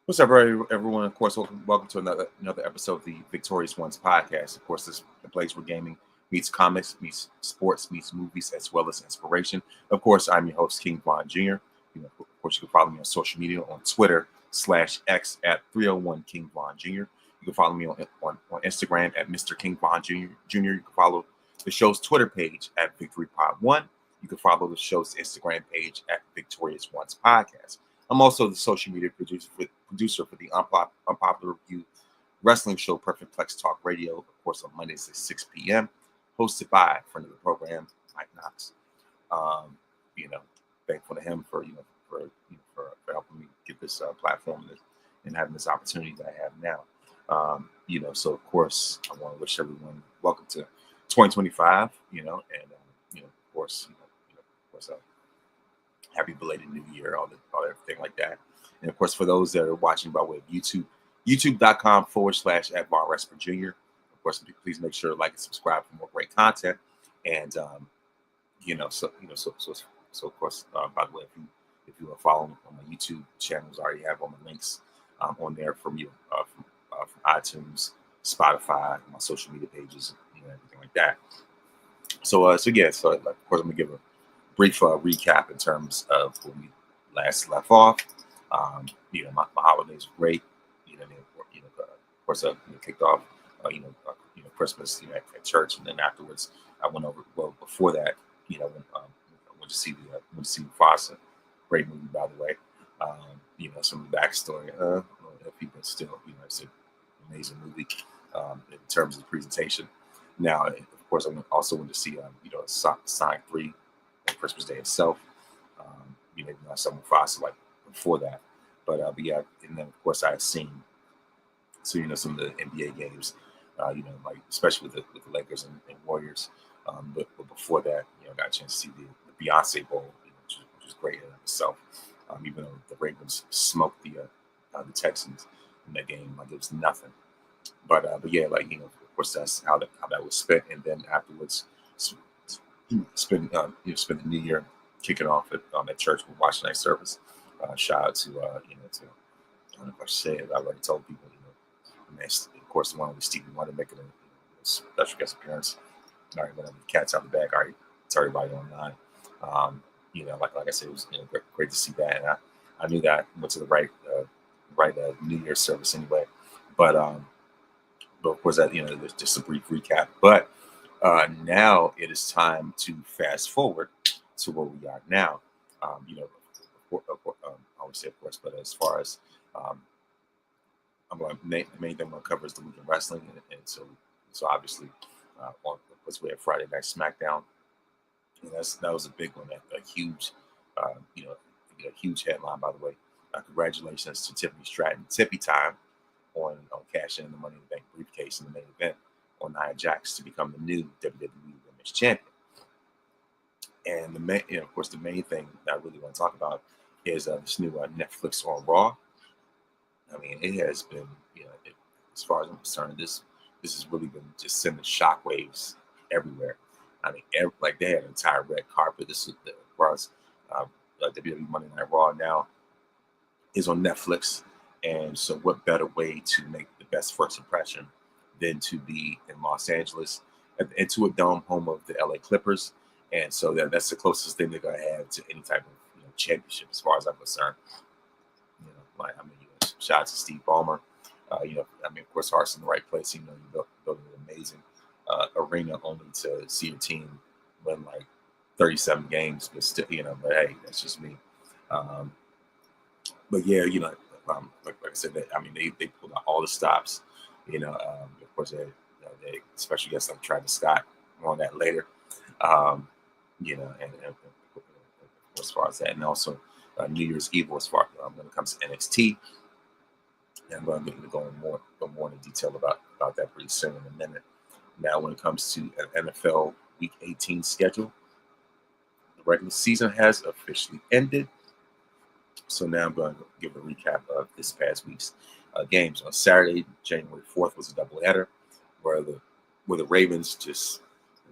What's up, everyone? Of course, welcome to another episode of the Victorious Ones podcast. Of course, this is the place where gaming meets comics, meets sports, meets movies, as well as inspiration. Of course, I'm your host, King Von Jr. Of course, you can follow me on social media on Twitter/X at 301 King Von Jr. You can follow me on Instagram at Mr. King Von Jr. You can follow the show's Twitter page at Victory Pod One. You can follow the show's Instagram page at Victorious Ones Podcast. I'm also the social media producer for the Unpopular Review wrestling show Perfect Plex Talk Radio, of course, on Mondays at 6 p.m., hosted by a friend of the program, Mike Knox. Um, you know, thankful to him for helping me get this platform and having this opportunity that I have now. So of course, I want to wish everyone welcome to 2025. Of course, happy belated New Year, all everything like that. And of course, for those that are watching by way of YouTube, youtube.com/@VonResper Jr. Of course, please make sure to like and subscribe for more great content. And so of course, by the way, if you are following on my YouTube channels, I already have all my links on there from from iTunes, Spotify, my social media pages, everything like that. So of course, I'm gonna give a brief recap in terms of when we last left off. My holidays were great. Of course, kicked off, Christmas, at church, and then afterwards, I went over. Well, before that, I went to see Mufasa. Great movie, by the way. Some of the backstory. If people still, it's an amazing movie in terms of the presentation. Now, of course, I also went to see, Sonic 3 on Christmas Day itself. I saw Mufasa like before that, but yeah, and then of course I had seen, some of the NBA games, like especially with the Lakers and Warriors. But before that, I got a chance to see the Beyonce Bowl, which was great in itself. Even though the Ravens smoked the Texans in that game, like it was nothing. But yeah, of course that's how that was spent, and then afterwards, spend the New Year kicking off at church with watch night service. Shout out to I don't know if I should say it. I already told people, and of course the one with Stevie Wonder making a special guest appearance. All right, whatever, the cat's out the bag. All right, it's already right online. Like I said, it was great to see that, and I knew that I went to the right New Year's service anyway. But of course, that there's just a brief recap. But now it is time to fast forward to where we are now. I always say, of course, but as far as the main thing I'm going to cover is the week in wrestling, and so obviously, we had Friday Night Smackdown. That was a big one, a huge, huge headline, by the way. Congratulations to Tiffany Stratton, Tippy time, on cashing in the Money in the Bank briefcase in the main event on Nia Jax to become the new WWE Women's Champion. And of course, the main thing that I really want to talk about is this new Netflix on Raw. I mean, it has been, as far as I'm concerned, this has really been just sending shockwaves everywhere. I mean, they had an entire red carpet. This is as far as WWE Monday Night Raw now is on Netflix. And so what better way to make the best first impression than to be in Los Angeles at the Intuit Dome, home of the LA Clippers. And so that's the closest thing they're going to have to any type of championship as far as I'm concerned. Shout out to Steve Ballmer. Of course, heart's in the right place. You built an amazing arena only to see your team win like 37 games. But still, but hey, that's just me. But yeah, like I said, they pulled out all the stops. Of course, they especially against like Travis Scott. More on that later. And as far as that, and also New Year's Eve as far when it comes to NXT. And I'm going to go more into detail about that pretty soon in a minute. Now, when it comes to an NFL Week 18 schedule, the regular season has officially ended. So now I'm going to give a recap of this past week's games. On Saturday, January 4th, was a doubleheader where the Ravens just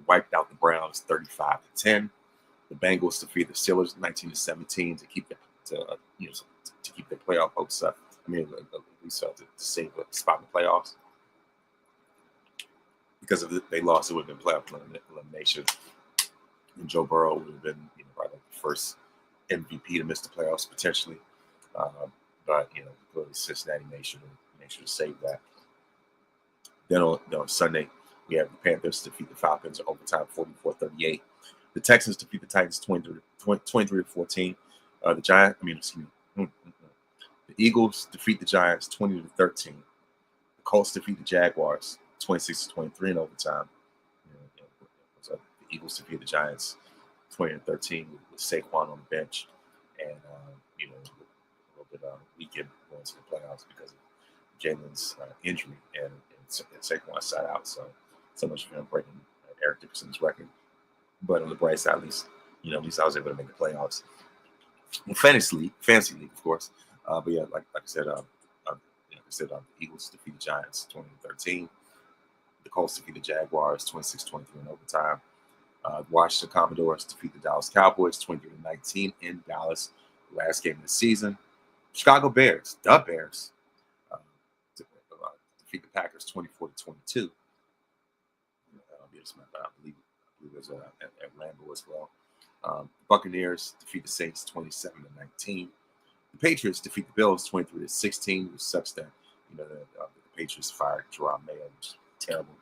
wiped out the Browns 35-10. The Bengals defeated the Steelers 19-17 to keep their playoff hopes up. I mean, at least to save a spot in the playoffs. Because if they lost, it would have been playoff elimination. And Joe Burrow would have been, probably the first MVP to miss the playoffs potentially. But clearly Cincinnati made sure to save that. Then on Sunday, we have the Panthers defeat the Falcons in overtime, 44-38. The Texans defeat the Titans 23-14. The Eagles defeat the Giants 20-13. The Colts defeat the Jaguars 26-23 in overtime. So the Eagles defeat the Giants 20-13 with Saquon on the bench, and a little bit weakened going to the playoffs because of Jalen's injury and Saquon sat out. So much for him breaking Eric Dickerson's record. But on the bright side, at least I was able to make the playoffs. In fantasy league, of course. But yeah, like I said, the Eagles defeat the Giants 20-13. The Colts defeat the Jaguars 26-23 in overtime. Washington Commodores defeat the Dallas Cowboys 23-19 in Dallas, last game of the season. Chicago Bears, defeat the Packers 24-22. I believe it was at Lambeau as well. Buccaneers defeat the Saints 27-19. The Patriots defeat the Bills 23-16, which sucks that the Patriots fired Jerome Mayo, which is terrible.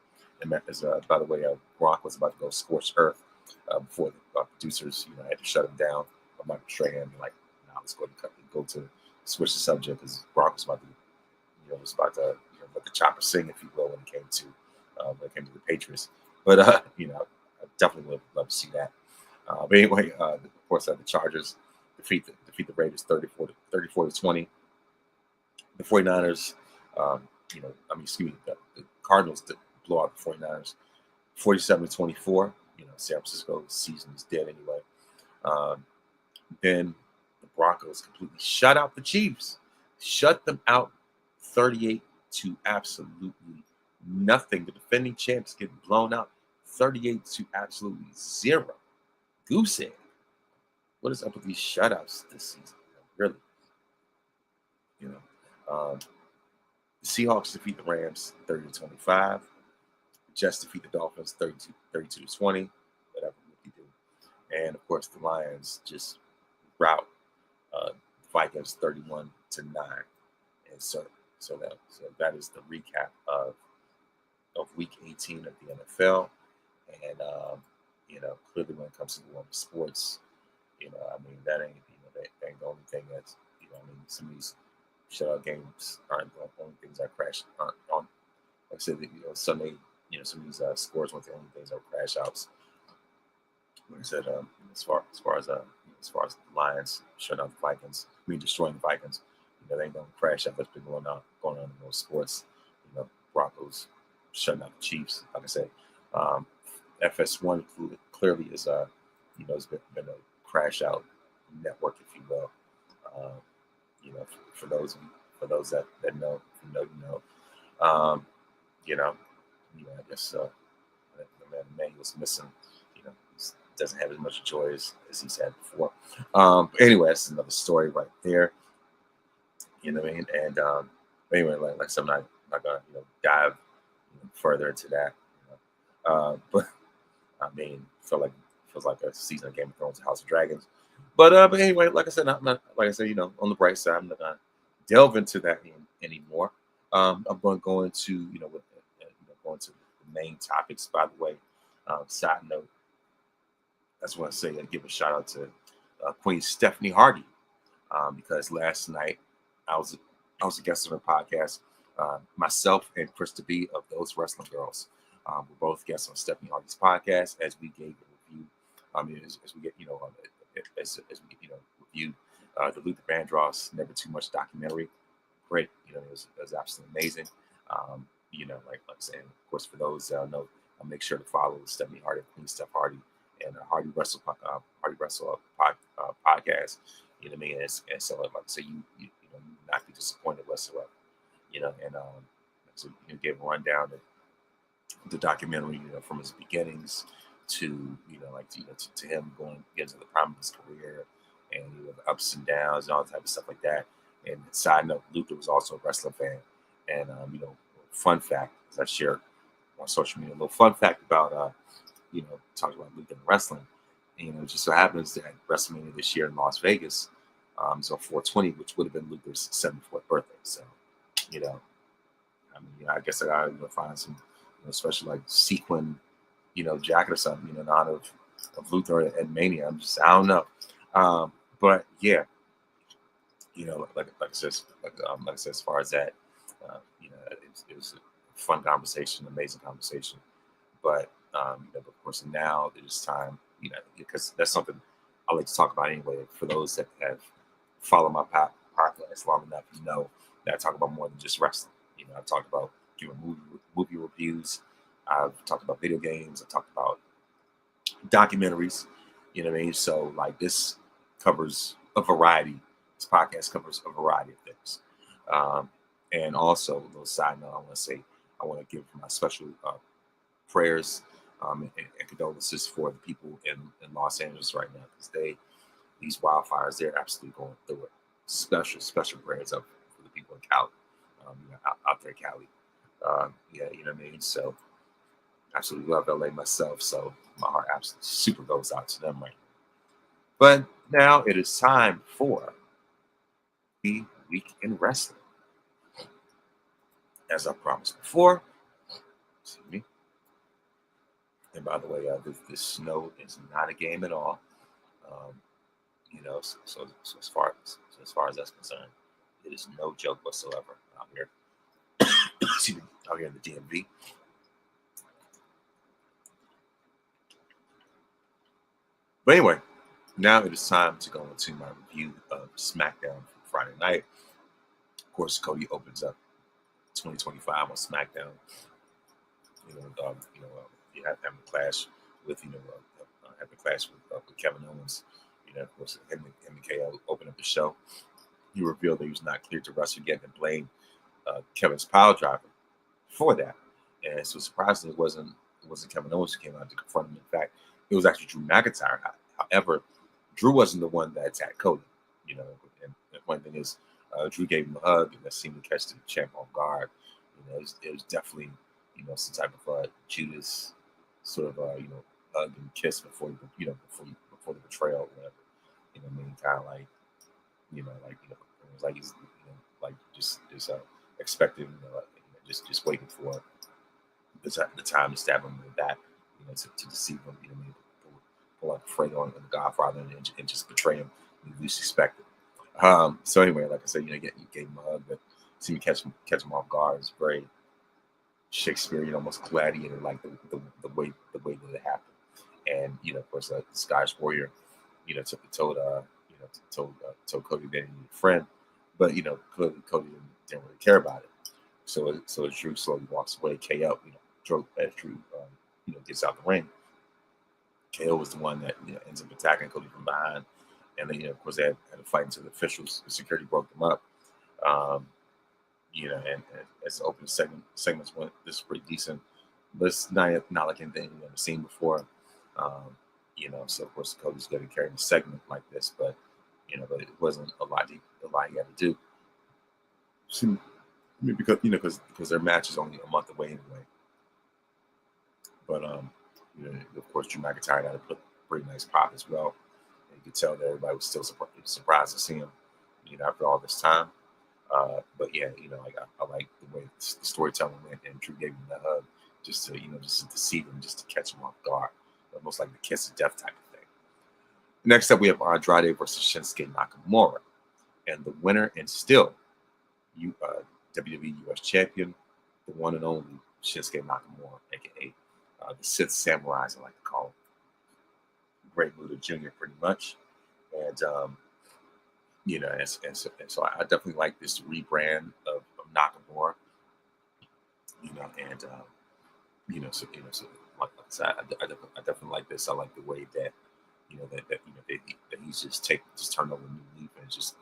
And that is, by the way, Gronk was about to go scorched earth before the producers had to shut him down. Michael Strahan let's go to switch the subject because Gronk was about to let the chopper sing, if you will, when it came to the Patriots. But I definitely would love to see that. But anyway, of course, the Chargers defeat the Raiders 34-20. The 49ers, the Cardinals blow out the 49ers 47-24. San Francisco's season is dead anyway. Then the Broncos completely shut out the Chiefs. Shut them out 38 to absolutely nothing. The defending champs get blown out 38 to absolutely zero. Goose egg. What is up with these shutouts this season? Really? The Seahawks defeat the Rams 30-25. The Jets defeat the Dolphins 32-20. Whatever you do. And of course, the Lions just rout the Vikings 31-9. And so that is the recap of Week 18 of the NFL. And clearly when it comes to the world of sports, that ain't that ain't the only thing that's some of these shutout games aren't the only things that crash on. Like I said, Sunday, some of these scores weren't the only things that were crash outs. Like I said, as far as the Lions shutting out the Vikings, destroying the Vikings, they ain't gonna crash out. That's been going on in those sports. Broncos shutting out the Chiefs. Like I said, FS1 clearly is has been a crash out network, if you will. For those that know, I guess the man was missing. Doesn't have as much joy as he's had before. But anyway, that's another story right there. And anyway, like I said, I'm not gonna dive further into that. But feels like a season of Game of Thrones, House of Dragons. But anyway, like I said, I'm not on the bright side, I'm not gonna delve into that anymore. I'm going to go into going to the main topics. By the way, side note, I just want to say and give a shout out to Queen Stephanie Hardy because last night I was a guest on her podcast. Myself and Krista B of Those Wrestling Girls were both guests on Stephanie Hardy's podcast as we gave a review. As we get as we reviewed the Luther Vandross Never Too Much documentary. Great, it was absolutely amazing. Like I'm saying, of course, for those that know, I'll make sure to follow Stephanie Hardy, Queen Steph Hardy, and Hardy Wrestle podcast. And so like I say, you not be disappointed whatsoever. So give a rundown of the documentary, from his beginnings to him going into the prime of his career, and the ups and downs and all type of stuff like that. And side note, Luther was also a wrestling fan. And fun fact, as I shared on social media, a little fun fact about talking about Luther and wrestling. And, it just so happens that WrestleMania this year in Las Vegas is on 420, which would have been Luther's 74th birthday. So, I guess I gotta find some special like sequin, jacket or something, in honor of Luther and Mania. I don't know. But yeah, like I said, as far as that, it was a fun conversation, amazing conversation. But of course, now there's time, because that's something I like to talk about anyway. For those that have followed my podcast long enough, that I talk about more than just wrestling. I've talked about doing movie reviews. I've talked about video games. I've talked about documentaries. You know what I mean? So like this covers a variety. This podcast covers a variety of things. And also, a little side note, I want to give my special prayers and condolences for the people in Los Angeles right now, because these wildfires, they're absolutely going through it. Special prayers up for the people in Cali, out there in Cali. Yeah, you know what I mean? So absolutely love LA myself. So my heart absolutely super goes out to them right now. But now it is time for the week in wrestling. As I promised before, excuse me. And by the way, this snow is not a game at all. Um, so as far as that's concerned, it is no joke whatsoever out here. Excuse me, out here in the DMV. But anyway, now it is time to go into my review of SmackDown from Friday night. Of course, Cody opens up 2025 on SmackDown. You have having a clash with with Kevin Owens. Of course, him and KO open up the show. He revealed that he was not cleared to wrestle yet and blamed Kevin's pile driver for that. And so surprisingly, it wasn't Kevin Owens who came out to confront him. In fact, it was actually Drew McIntyre. However, Drew wasn't the one that attacked Cody. And the funny thing is, Drew gave him a hug, and that seemed to catch the champ off guard. It was definitely some type of Judas sort of hug and kiss before the betrayal or whatever. I mean, kind of like it was like he's like just expecting just waiting for the time to stab him with that to deceive him. Pull out the Fredo and the Godfather and just betray him when you least expect it. So anyway, like I said, you gave him a hug, but see me catch him off guard is very Shakespearean, almost gladiator like the way that it happened. And of course, the Scottish Warrior, told Cody that he needed a friend, but Cody didn't really care about it. So as Drew slowly walks away, KO, Drew gets out the ring. KO was the one that ends up attacking Cody from behind, and then of course they had a fight until the officials, the security broke them up. And as the opening segments went, this is pretty decent, but it's not like anything we've ever seen before. So of course Cody's going to carry a segment like this, but it wasn't a lot he had to do. So, because their match is only a month away anyway. But of course Drew McIntyre had to put a pretty nice pop as well. And you could tell that everybody was still surprised to see him, after all this time. But yeah, I like the way the storytelling went, and Drew gave him that hug just to deceive him, just to catch him off guard, almost like the kiss of death type of thing. Next up, we have Andrade versus Shinsuke Nakamura, and the winner and still WWE US Champion, the one and only Shinsuke Nakamura, aka the Sith Samurai, as I like to call him, Great Muta Jr. pretty much, and so I definitely like this rebrand of Nakamura, so like I said, I definitely like this. I like the way that that he's just turned over a new leaf and just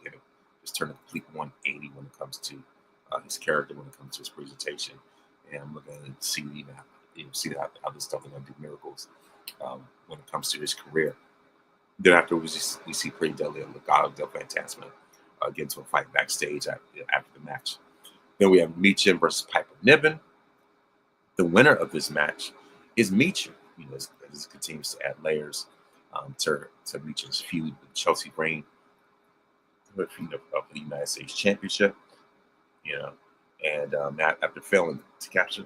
turned a complete 180 when it comes to his character, when it comes to his presentation, and I'm looking to see see how this stuff is going to do miracles when it comes to his career. Then after we see Pretty Deadly and Legado del Fantasma get into a fight backstage after the match. Then we have Meechin versus Piper Niven. The winner of this match is Meechin. As it continues to add layers to Meechin's feud with Chelsea Green, with of the United States Championship. And after failing to capture,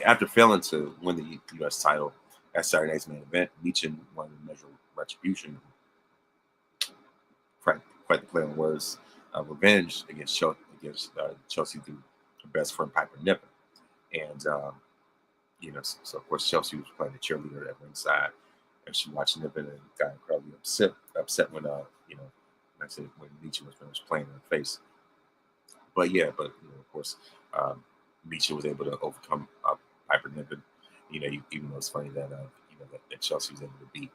after failing to win the U.S. title at Saturday night's main event, Meechin wanted to measure retribution, quite the play on words, revenge against Chelsea through her best friend Piper Niven. And so of course Chelsea was playing the cheerleader at ringside, and she watched Niven and got incredibly upset when like I said, when Meechin was finished playing in her face. But of course, Meechin was able to overcome Piper Niven. Even though it's funny that that Chelsea was able to beat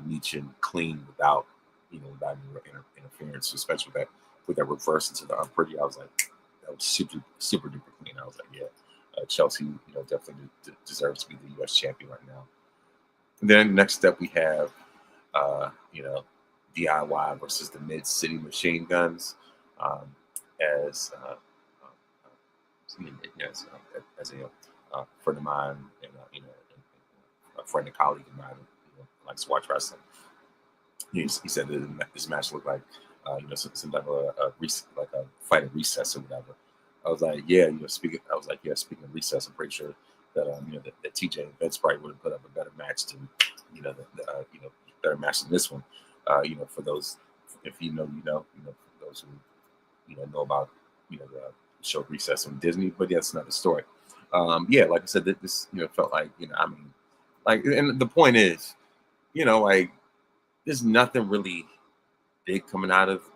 Meechin clean without any interference, especially with that reverse into the unpretty. I was like, that was super duper clean. I was like, yeah, Chelsea, definitely deserves to be the U.S. champion right now. And then next up we have, DIY versus the Mid City Machine Guns, as a friend of mine and a friend and colleague of mine who likes to watch wrestling. He said that this match looked like some type of like a fight at recess or whatever. I was like, yeah, speaking of recess, I'm pretty sure that that TJ and Vince probably would have put up a better match than better match than this one. For those, if for those who know about the show Recess on Disney, but yeah, that's another story. Like I said, this felt like and the point is, like there's nothing really big coming out of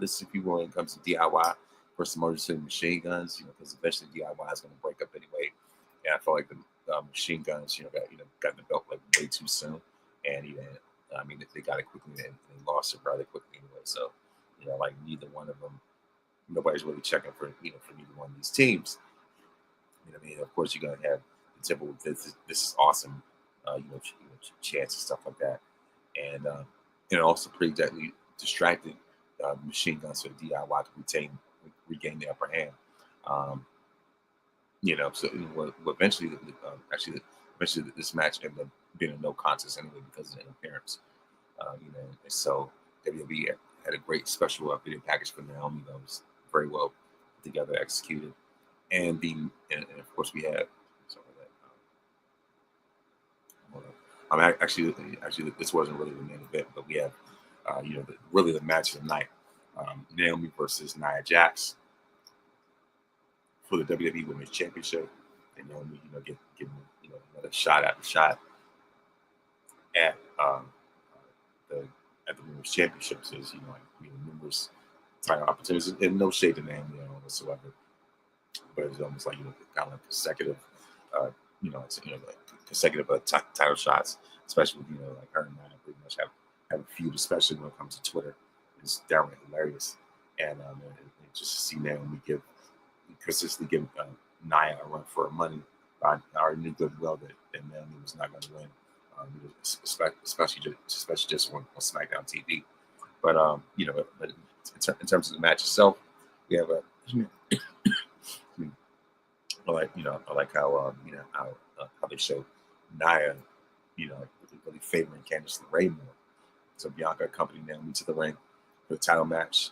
this, if you will, when it comes to DIY versus Motor City Machine Guns, because eventually DIY is going to break up anyway. And I felt like the Machine Guns, got the belt like way too soon, and they got it quickly and they lost it rather quickly anyway. So like neither one of them, nobody's really checking for neither one of these teams. Of course you're gonna have the typical this is awesome, chance and stuff like that, and also pretty distracted Machine Guns for DIY to regain the upper hand. So eventually, eventually this match ended up being a no contest anyway because of the interference. And so WWE had a great special video package for Naomi that was very well put together, executed, and of course we had something like that. Hold on. Actually, this wasn't really the main event, but we have really the match of the night: Naomi versus Nia Jax for the WWE Women's Championship, and Naomi, getting another shot after shot at the Women's Championships, is numerous title opportunities, and no shade to Naomi whatsoever, but it's almost like kind of like consecutive, consecutive title shots, especially with like her and Nia pretty much have a feud, especially when it comes to Twitter. It's downright hilarious, and just to see Naomi consistently give Nia a run for her money. I already knew good well that Naomi was not going to win, especially just on Smackdown TV. But but in terms of the match itself, we have a I like how how they show Nia, really favoring Candice LeRae more. So Bianca accompanied Naomi to the ring for the title match.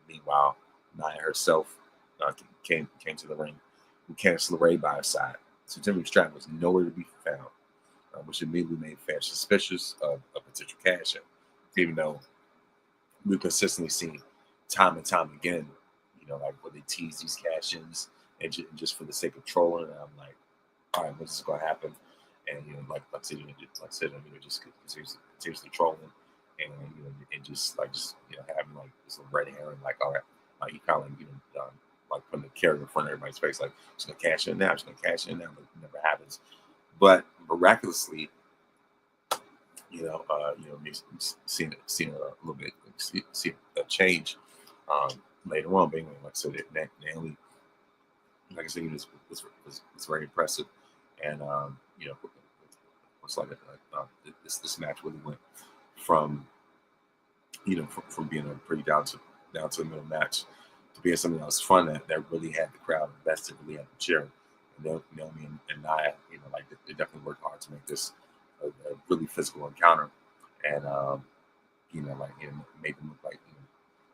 Meanwhile, Nia herself came to the ring with Candice LeRae by her side. So Timothy Stratton was nowhere to be found, which immediately made fans suspicious of a potential cash-in, even though we've consistently seen time and time again, like where they tease these cash-ins and just for the sake of trolling. And I'm like, all right, what's going to happen? And like I said, just continuously trolling, and and just having like this little red herring, like, all right, you kind of like putting the carrot in front of everybody's face, like she's gonna cash in now, but it never happens. But miraculously, seeing a little bit, see a change later on. Being like I said, Naomi, like I said, was very impressive, and it's like this match really went from from being a pretty down to the middle match to being something that was fun that really had the crowd invested, really had them cheering. And Naomi and Nia, like they definitely worked hard to make this a really physical encounter, and like made them look like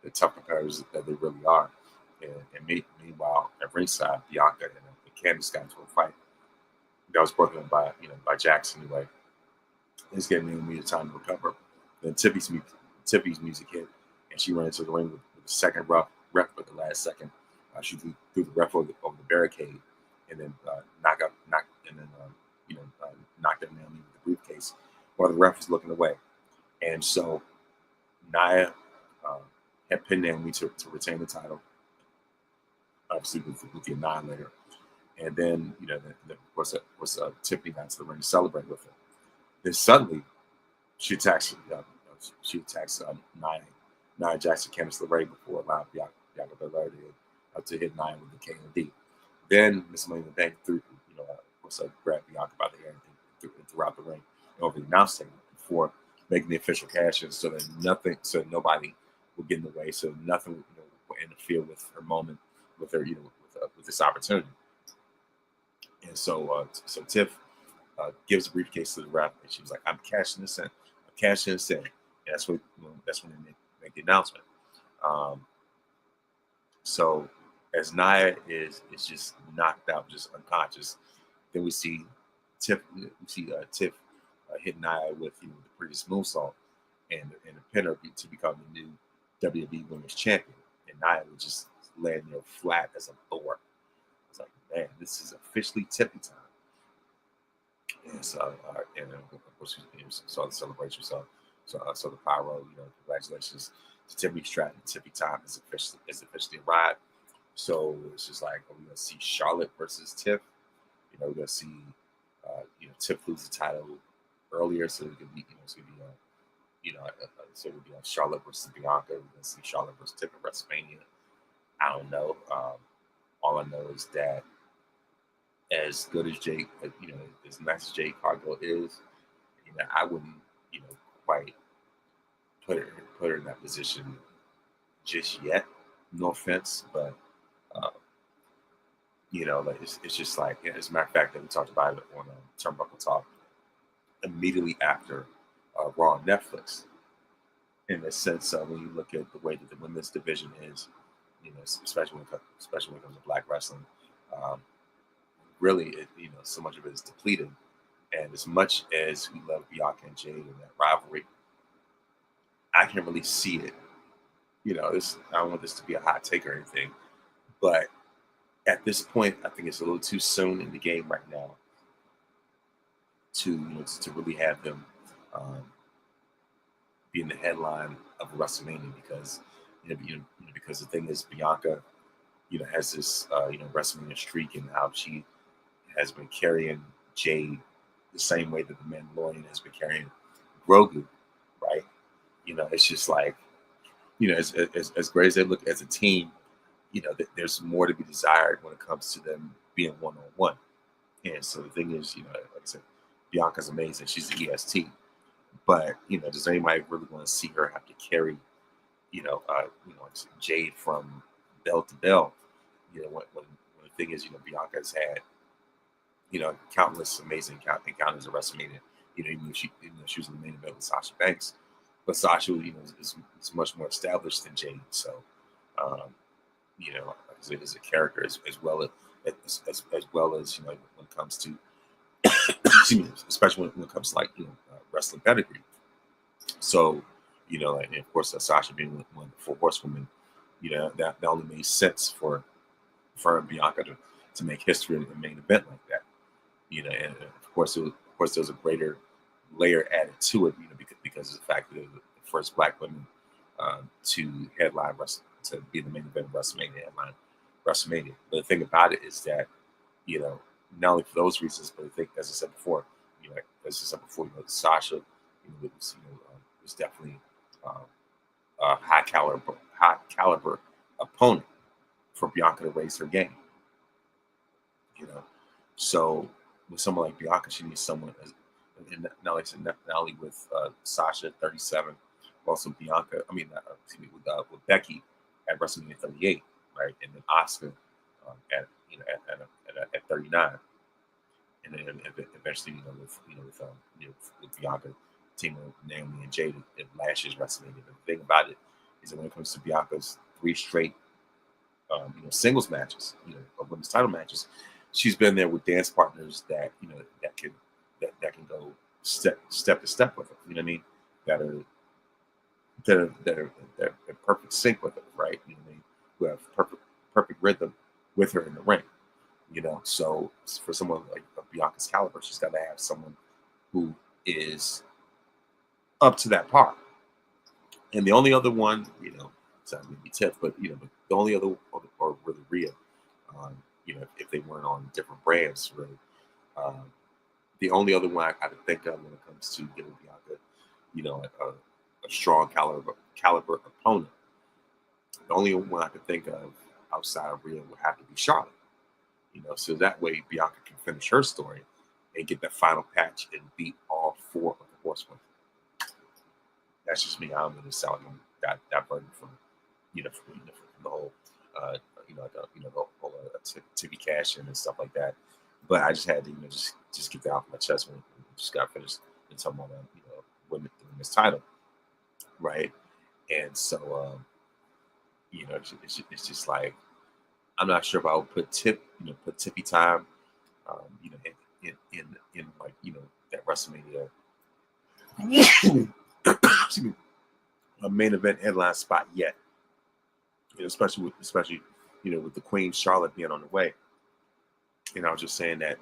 the tough competitors that they really are. And meanwhile, at ringside, Bianca and Candice got into a fight that was broken up by Jackson. Anyway, he's getting Naomi the time to recover. Then Tiffy's music hit, and she ran into the ring with the second ref at the last second. She threw the ref over the barricade, and then knocked out Naomi with the briefcase while the ref was looking away. And so Nia had pinned Naomi to retain the title, obviously with the Annihilator. And then, of course, Tiffany got to the ring to celebrate with her. Then suddenly, she attacks Nia Jackson, Candice LeRae before allowing Bianca Belair to hit Nia with the KOD. Then Miss Money in the Bank grabbed Bianca by the hair and threw out the ring over the announce table before making the official cash in, so that nobody would get in the way, so nothing would interfere with her moment, with her with this opportunity. And so Tiff gives the briefcase to the ref, and she was like, "I'm cashing this in. I'm cashing this in." And that's when they make the announcement. So as Nia is just knocked out, just unconscious, then we see Tiff hit Nia with the previous moonsault and the pinner to become the new WWE Women's Champion. And Nia was just laying there flat as a board. It's like, man, this is officially Tippy time. And so, and of course, we saw the celebration. So the pyro, congratulations to Tiffany Stratton. Tippy time is officially arrived. So it's just like, we're gonna see Charlotte versus Tiff. We're gonna see Tiff lose the title earlier, so it could be so it would be like Charlotte versus Bianca. We're gonna see Charlotte versus Tiff at WrestleMania. I don't know. All I know is that as good as Jake, as nice as Jade Cargill is, I wouldn't, quite put her in that position just yet. No offense, but like it's just like, as a matter of fact, that we talked about it on Turnbuckle Talk immediately after Raw on Netflix. In the sense of when you look at the way that the women's division is, especially when it comes to Black wrestling, really, so much of it is depleted. And as much as we love Bianca and Jade and that rivalry, I can't really see it. I don't want this to be a hot take or anything, but at this point, I think it's a little too soon in the game right now to really have them be in the headline of WrestleMania, because because the thing is, Bianca has this WrestleMania streak, and how she has been carrying Jade the same way that the Mandalorian has been carrying Grogu, right? It's just like, as great as they look as a team, there's more to be desired when it comes to them being one-on-one. And so the thing is, like I said, Bianca's amazing. She's the EST. But, does anybody really want to see her have to carry, Jade from bell to bell? When the thing is, Bianca's had, countless amazing encounters at WrestleMania. Even if she was in the main event with Sasha Banks, but Sasha, is much more established than Jade. So, like I said, as a character, as well as when it comes to, especially when it comes to wrestling pedigree. So, and of course, Sasha being one of the 4 horsewomen, that only made sense for her and Bianca to make history in a main event like that. And of course, there was a greater layer added to it, because of the fact that they were the first Black women to headline to be the main event of WrestleMania, headline WrestleMania. But the thing about it is that, not only for those reasons, but I think, as I said before, Sasha, was definitely a high caliber opponent for Bianca to raise her game. So with someone like Bianca, she needs someone, and not only with Sasha, 37, Also Bianca, with Becky at WrestleMania 38, right, and then Asuka at at 39, and then eventually with Bianca teaming with Naomi and Jade at last year's WrestleMania. But the thing about it is that when it comes to Bianca's 3 straight singles matches, of women's title matches, she's been there with dance partners that that can go step to step with her. You know what I mean? That are that are in perfect sync with her, right? You know what I mean? Who have perfect rhythm with her in the ring. So for someone like of Bianca's caliber, she's got to have someone who is up to that par. And the only other one, sounds maybe Tiff, but but the only other, or really Rhea, if they weren't on different brands, really, the only other one I could think of when it comes to giving Bianca, a strong caliber opponent. The only one I could think of outside of Rhea would have to be Charlotte. So that way Bianca can finish her story and get that final patch and beat all 4 of the horsewomen. That's just me. I'm going to sound like that burden from from the whole the whole TV cash in and stuff like that. But I just had to just get that off my chest when we just got finished and talking about the women's title, right? And so it's just like, I'm not sure if I would put Tippy time, in like that WrestleMania excuse me, a main event headline spot yet. Especially with the Queen Charlotte being on the way. And I was just saying that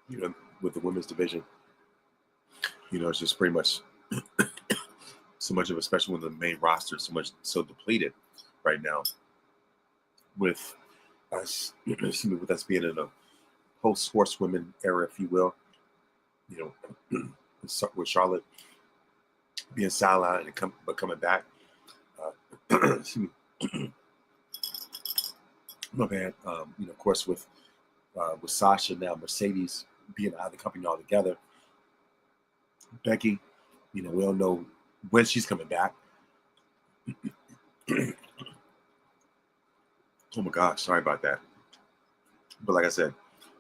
with the women's division, it's just pretty much so much of, especially when the main roster is so depleted right now, with us with us being in a post sportswomen era, if you will. With Charlotte being sidelined but coming back. My bad. Of course, with Sasha, now Mercedes being out of the company altogether. Becky, we don't know when she's coming back. Oh my gosh, sorry about that. But like I said,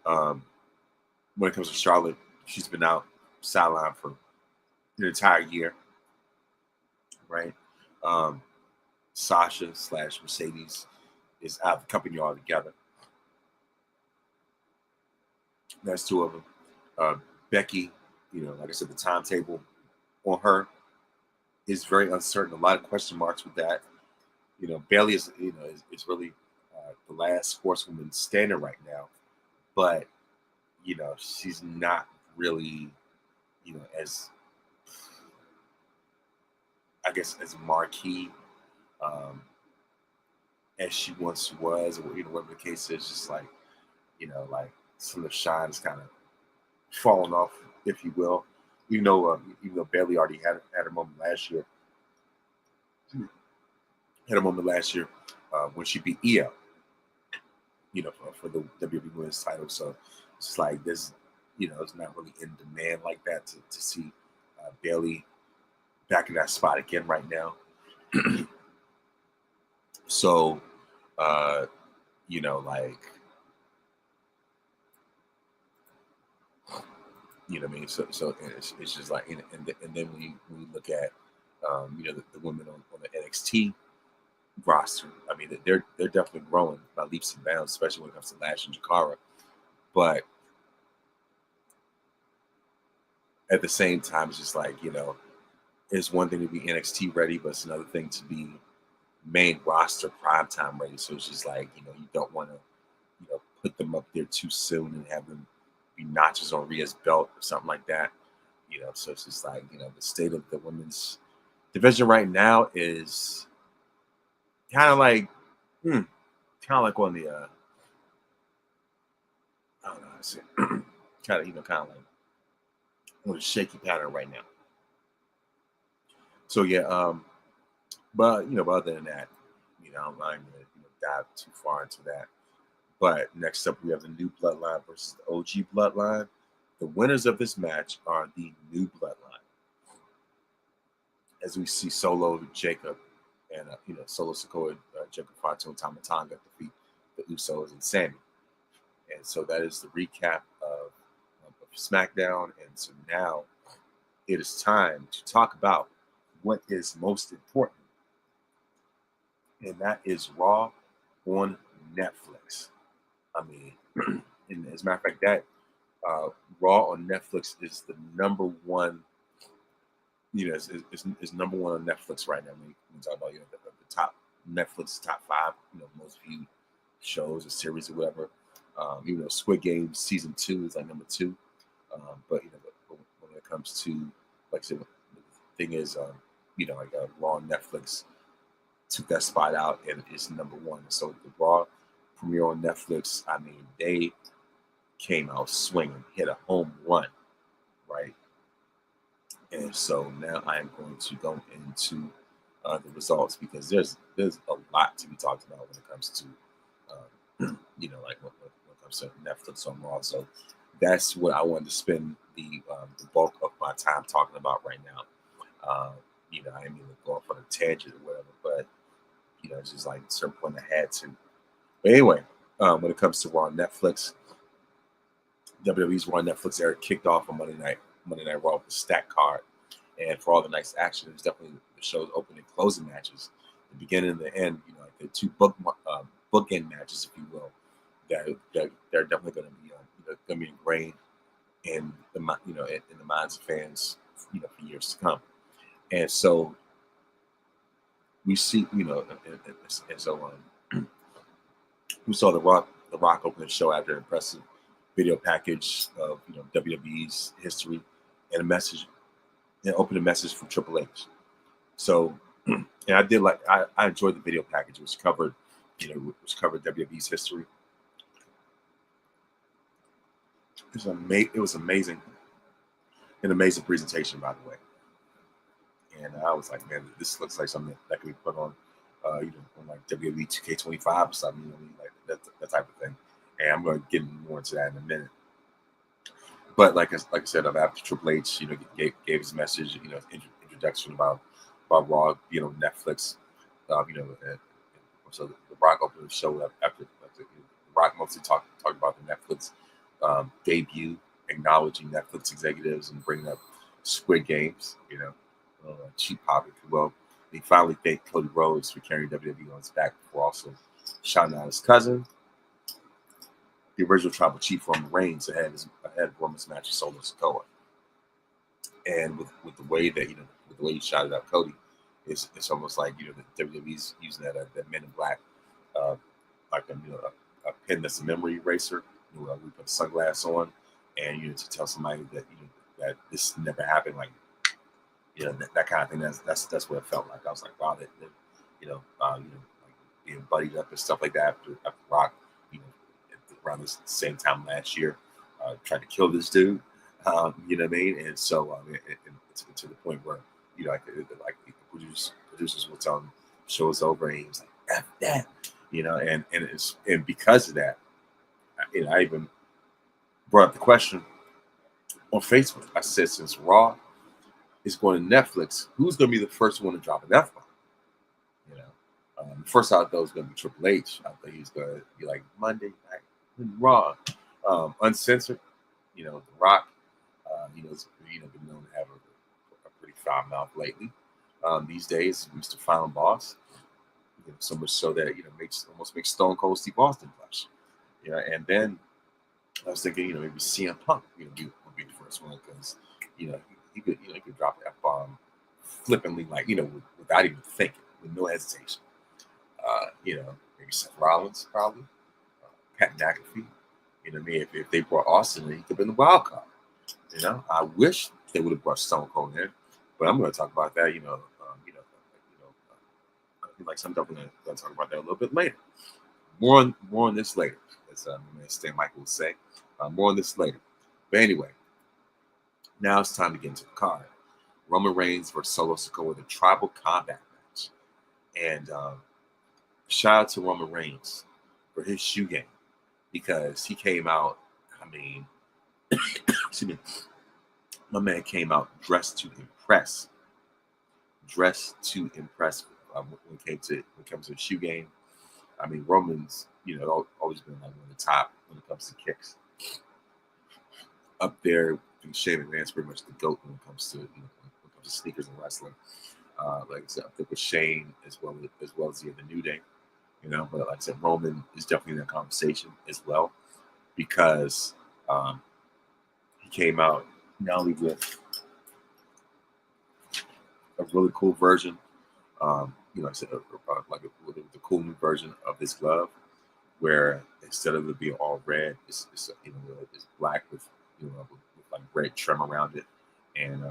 when it comes to Charlotte, she's been out sidelined for an entire year, right? Sasha / Mercedes is out of the company altogether. That's 2 of them. Becky, like I said, the timetable on her is very uncertain. A lot of question marks with that. Bailey is really the last sportswoman standing right now, but she's not really as, I guess, as marquee as she once was, or whatever the case is. Just like like some of the shine is kind of falling off, if you will. Even though Bailey already had a moment last year. When she beat Io, for the WWE Women's title. So it's like this, it's not really in demand like that to see Bailey back in that spot again right now. So, like, what I mean? So it's just like, and then when you look at, the women on the NXT roster, I mean, they're definitely growing by leaps and bounds, especially when it comes to Lash and Jakara. But at the same time, it's just like, it's one thing to be NXT ready, but it's another thing to be main roster primetime ready. So it's just like, you don't want to, put them up there too soon and have them be notches on Rhea's belt or something like that. So it's just like, the state of the women's division right now is kind of like, on the, I don't know how to say it. kind of like on a shaky pattern right now. So yeah, but other than that, I'm not going to dive too far into that. But next up, we have the New Bloodline versus the OG Bloodline. The winners of this match are the New Bloodline. as we see Solo Jacob and Solo Sikoa, Jacob Fatu, and Tama Tonga defeat the Usos and Sammy. And so that is the recap of SmackDown. And so now it is time to talk about what is most important, and that is Raw on Netflix. I mean, and as a matter of fact, that Raw on Netflix is the number one. Is number one on Netflix right now. When we talk about the top Netflix top 5, most viewed shows or series or whatever. Even though Squid Game season 2 is like number 2, but when it comes to, like I said, the thing is, Raw on Netflix took that spot out and it's number 1. So the Raw premiere on Netflix, I mean, they came out swinging, hit a home run, right? And so now I am going to go into the results, because there's a lot to be talked about when it comes to like when it comes to Netflix on Raw. So that's what I wanted to spend the bulk of my time talking about right now. I didn't mean to go off on a tangent or whatever, but it's just like at a certain point I had to. But anyway, when it comes to Raw on Netflix, WWE's Raw on Netflix era kicked off on Monday Night Raw with a stack card. And for all the nice action, it was definitely the show's opening and closing matches, the beginning and the end. Like the two bookend matches, if you will, that they're definitely going to be ingrained in the in the minds of fans, for years to come. And so we see, and so we saw the Rock open the show after an impressive video package of WWE's history and a message, and opened a message from Triple H. So, and I enjoyed the video package, which covered WWE's history. It was amazing, an amazing presentation, by the way. And I was like, man, this looks like something that could be put on, on like WWE 2K25 or something, like that type of thing. And I'm going to get more into that in a minute. But like I said, after Triple H, gave his message, introduction about Raw, Netflix, so the Rock opened the show up after the Rock mostly talked about the Netflix debut, acknowledging Netflix executives and bringing up Squid Games, cheap pop, if you will. He finally thanked Cody Rhodes for carrying WWE on his back, before also shouting out his cousin, the original Tribal Chief Roman Reigns, ahead of Roman's match with Solo Sikoa. And with the way that with the way he shouted out Cody, it's almost like the WWE's using that Men in Black, like a pen that's a memory eraser. We put a sunglass on, and to tell somebody that that this never happened, like that kind of thing. That's what it felt like. I was like, wow, that like being buddied up and stuff like that after Rock, around the same time last year, tried to kill this dude. You know what I mean? And so it's to the point where like the producers will tell him show's over, and he was like, F that, and because of that, I even brought up the question on Facebook. I said, since Raw is going to Netflix, who's going to be the first one to drop an F-bomb? First I thought it was going to be Triple H. I thought he was going to be like Monday Night Raw, uncensored. The Rock, has been known to have a pretty foul mouth lately. These days, Mr. Final Boss. So much so that almost makes Stone Cold Steve Austin blush. And then I was thinking, maybe CM Punk, would be the first one, because he could drop the F-bomb flippantly, like without even thinking, with no hesitation. Maybe Seth Rollins, probably, Pat McAfee. If they brought Austin in, he could have been the wild card. I wish they would have brought Stone Cold in, but I'm going to talk about that. Like some definitely going to talk about that a little bit later. More on this later, as my man Stan Michael would say. More on this later. But anyway, now it's time to get into the card. Roman Reigns versus Solo Sikoa, the Tribal Combat match, and shout out to Roman Reigns for his shoe game, because he came out. I mean, excuse me, my man came out dressed to impress, dress to impress when it comes to the shoe game. I mean, Roman's always been like one of the top when it comes to kicks. Up there, Shane McMahon's pretty much the GOAT when it comes to when it comes to sneakers and wrestling. Like I said, up there with Shane as well as the New Day. But like I said, Roman is definitely in that conversation as well because he came out not only with a really cool version, like I said, with a cool new version of this glove, where instead of it being all red, it's black with like red trim around it, and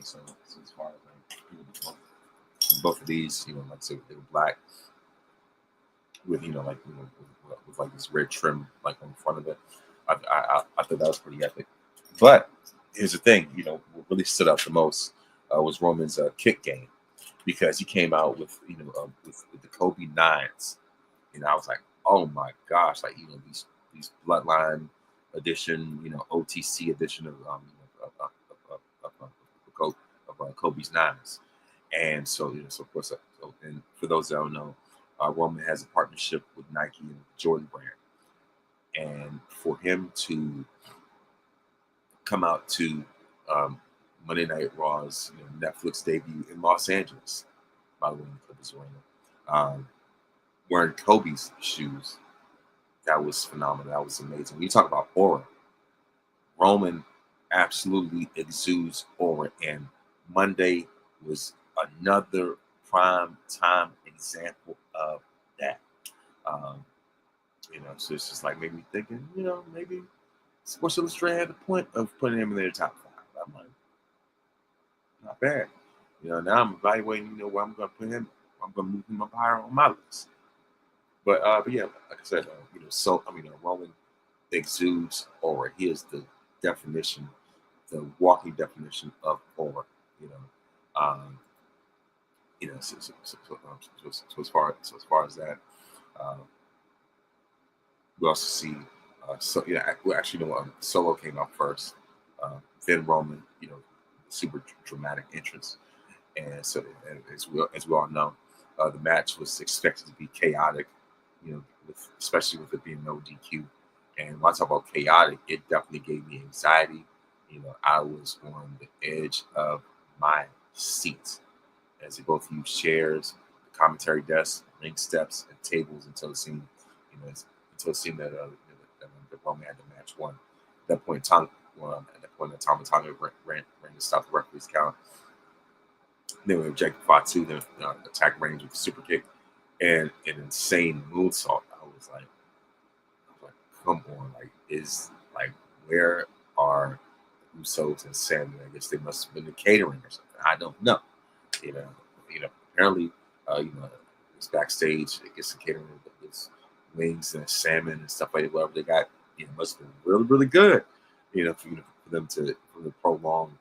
so as far as like both of these, like I said, they were black with with like this red trim like on the front of it. I thought that was pretty epic. But here's the thing, what really stood out the most was Roman's kick game, because he came out with with the Kobe nines, and I was like, oh my gosh, like these Bloodline edition, OTC edition of Kobe's nines, and so of course, and for those that don't know, Roman has a partnership with Nike and Jordan brand, and for him to come out to Monday Night Raw's Netflix debut in Los Angeles, by the way, in the Clippers Arena, wearing Kobe's shoes, that was phenomenal. That was amazing. When you talk about aura, Roman absolutely exudes aura, and Monday was another prime time example of that. So it's just like made me thinking, maybe Sports Illustrated had the point of putting him in their top 5. I'm like, not bad. Now I'm evaluating, where I'm going to put him. I'm going to move him up higher on my list. But yeah, like I said, Roman exudes aura. He is the definition, the walking definition of aura. So as far as that, we also see. Solo came out first. Then Roman, super dramatic entrance, and so as we all know, the match was expected to be chaotic, especially with it being no DQ. And when I talk about chaotic, it definitely gave me anxiety. I was on the edge of my seat as they both used chairs, the commentary desk, ring steps, and tables until it seemed, that Roman had the match won. At that point, Tama ran to stop the referee's count. Then we objected Fatu, then attacked Reigns with a super kick and an insane moonsault. I was like, come on, where are Usos and Sammy? I guess they must have been the catering or something. I don't know. Apparently, it's backstage. I guess the catering was wings and salmon and stuff like that. Whatever they got, must have been really, really good. For them to prolong,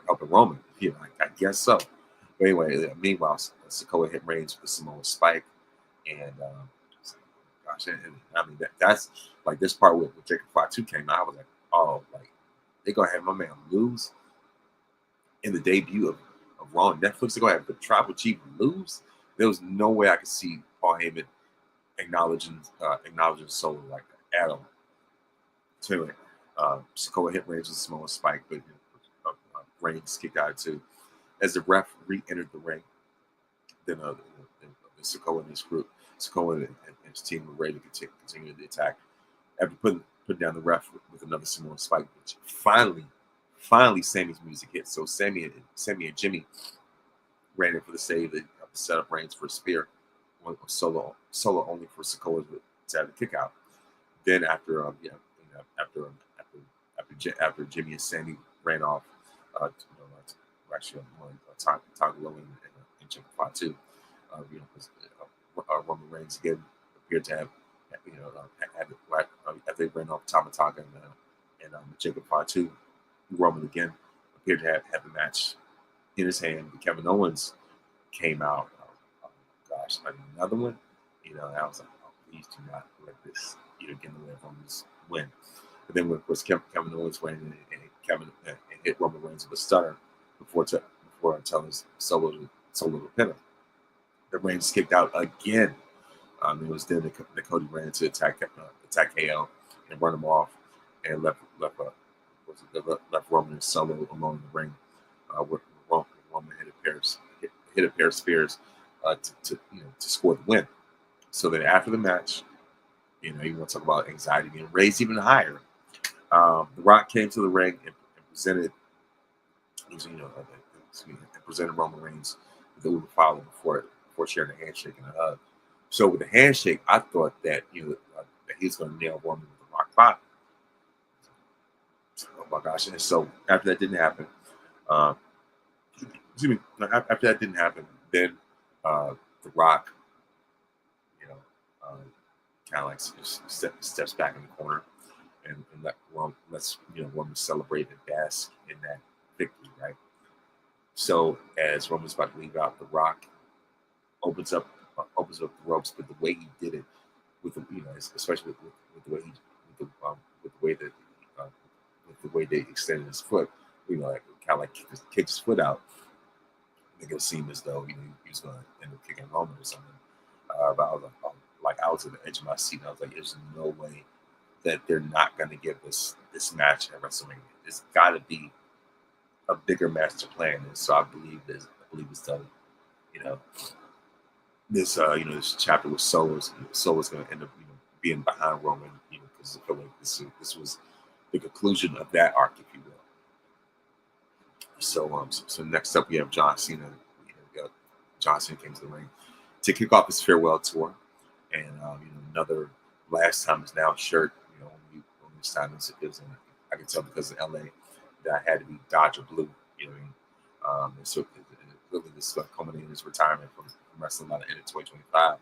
helping Roman. I guess so. But anyway, meanwhile, Sikoa hit Reigns with the Samoa Spike, and gosh, and I mean that's like this part with Jacob Fatu came out. I was like, oh, like they're gonna have my man lose in the debut of Raw on Netflix. They're gonna have the Tribal Chief lose. There was no way I could see Paul Heyman acknowledging Solo like that at all. So anyway, Sikoa hit Reigns with Samoa Spike, but Reigns kicked out too. As the ref re-entered the ring, then Sikoa and his group, Sikoa and his team were ready to continue the attack. After putting down the ref with another Samoa Spike, which finally Sammy's music hit. So Sammy and Jimmy ran in for the save that set up Reigns for a spear. Solo only for Sikoa to have the kick out. Then after Jimmy and Sammy ran off, Tom Lowe and Jim Fatu, Roman Reigns again appeared to have, after they ran off Tama Tonga and Jacob Fatu, Roman again appeared to have the match in his hand. Kevin Owens came out. Oh gosh, another one. I was like, oh, please do not let this get in the way of Roman's win. But then, of course, Kevin Owens went and hit Roman Reigns with a stunner. before telling Solo to pin him. The Reigns kicked out again. It was then that Cody ran to attack KO and run him off, and left Roman and Solo alone in the ring. Where Roman hit a pair of spears to score the win. So then after the match, you want to talk about anxiety being raised even higher. The Rock came to the ring and presented, presented Roman Reigns with the Uber Follow before sharing a handshake and a hug. So with the handshake, I thought that that he was going to nail Roman with the Rock bottom. Oh my gosh! And so after that didn't happen, then the Rock, kind of like steps back in the corner and lets Roman celebrate and bask in that victory, right? So as Roman's about to leave out, the Rock opens up the ropes, but the way he did it, with the especially with the way they extended his foot, like kind of like kicked his foot out. I think it seemed as though he was going to end up kicking Roman or something. But I was at the edge of my seat, and I was like, "There's no way that they're not going to give this match at WrestleMania. There's got to be a bigger match to plan." And so I believe it's done. This chapter with Solo's going to end up being behind Roman, because I feel like this was the conclusion of that arc, if you will. So next up we have John Cena. John Cena came to the ring to kick off his farewell tour, and another last time is now shirt. Only this time it was I can tell because in LA that I had to be Dodger blue. And so really this culminated in his retirement from wrestling out of end of 2025.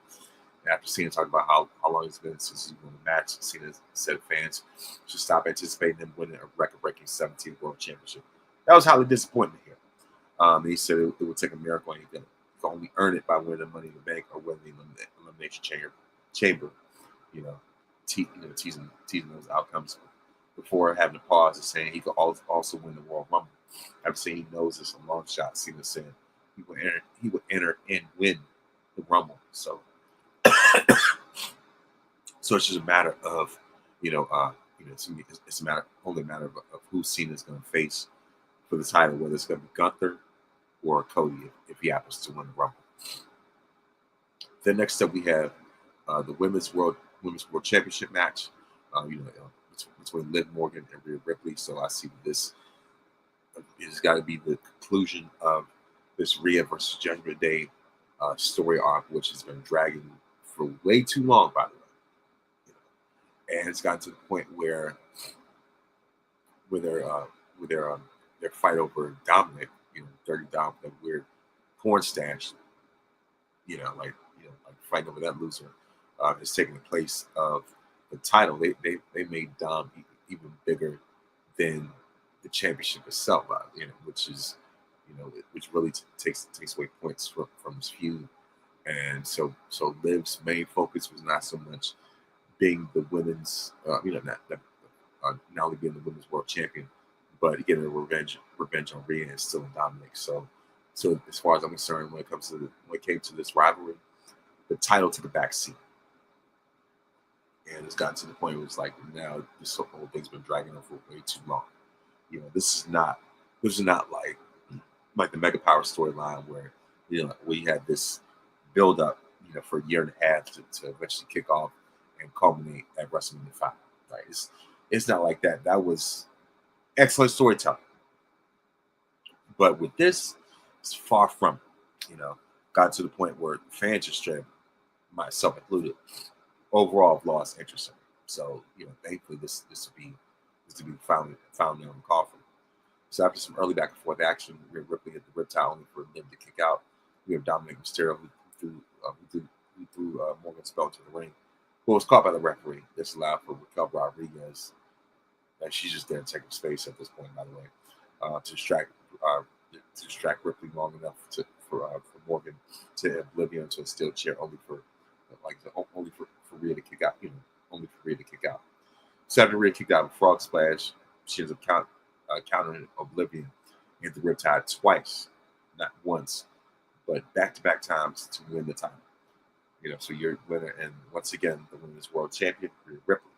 And after Cena talked about how long it's been since he won the match, Cena said fans should stop anticipating him winning a record-breaking 17th World Championship. That was highly disappointing to hear. And he said it would take a miracle, and he could only earn it by winning the Money in the Bank or winning the Elimination Chamber. Teasing those outcomes before having to pause and saying he could also win the Royal Rumble. After saying he knows it's a long shot, Cena said he would enter and win the Rumble. So so it's just a matter of it's only a matter of who Cena's going to face for the title, whether it's going to be Gunther or Cody if he happens to win the Rumble. Then next up we have the Women's World Championship match. Between Liv Morgan and Rhea Ripley. So I see this it's got to be the conclusion of this Rhea versus Judgment Day story arc, which has been dragging for way too long, by the way. And it's gotten to the point where their fight over Dominic, Dirty Dom, that weird porn stash, like fighting over that loser, is taking the place of the title. They made Dom even bigger than the championship itself, which really takes away points from his feud. And so Liv's main focus was not so much being the women's, not only being the women's world champion, but getting a revenge on Rhea and still Dominic. So as far as I'm concerned, when it came to this rivalry, the title took a back seat. And it's gotten to the point where it's like now this whole thing's been dragging on for way too long. This is not like the Mega Power storyline where we had this build up for a year and a half to eventually kick off and culminate at WrestleMania 5. Right? It's not like that. That was excellent storytelling. But with this, it's far from it. Got to the point where fans just straight, myself included, overall have lost interest in it. So, thankfully this will be found in the coffin. So after some early back and forth action, Rhea Ripley hit the riptide only for Liv to kick out. We have Dominic Mysterio who threw Morgan's belt to the ring, who was caught by the referee. This allowed for Raquel Rodriguez, and she's just there taking space at this point, by the way, to distract Ripley long enough for Morgan to oblivion into a steel chair, only for Rhea to kick out. Only for Rhea to kick out. So after Rhea kicked out a frog splash, she ends up countering Oblivion hit the Riptide twice, not once, but back-to-back times to win the title. So you're winner, and once again, the women's world champion, Rhea Ripley.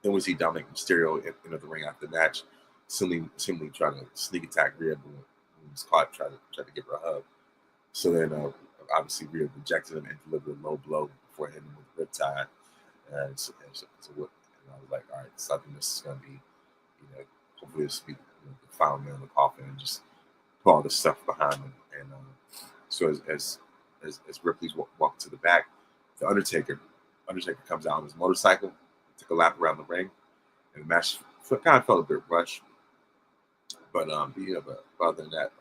Then we see Dominic Mysterio enter the ring after the match, seemingly trying to sneak attack Rhea, but when he was caught, tried to give her a hug. So then, obviously, Rhea rejected him and delivered a low blow before hitting him with the Riptide. And I was like, all right, so I think this is going to be, hopefully this will be the final nail in the coffin, and just put all this stuff behind him. And so as Ripley's walk to the back, the Undertaker comes out on his motorcycle, took a lap around the ring, and the match kind of felt a bit rushed. But but other than that,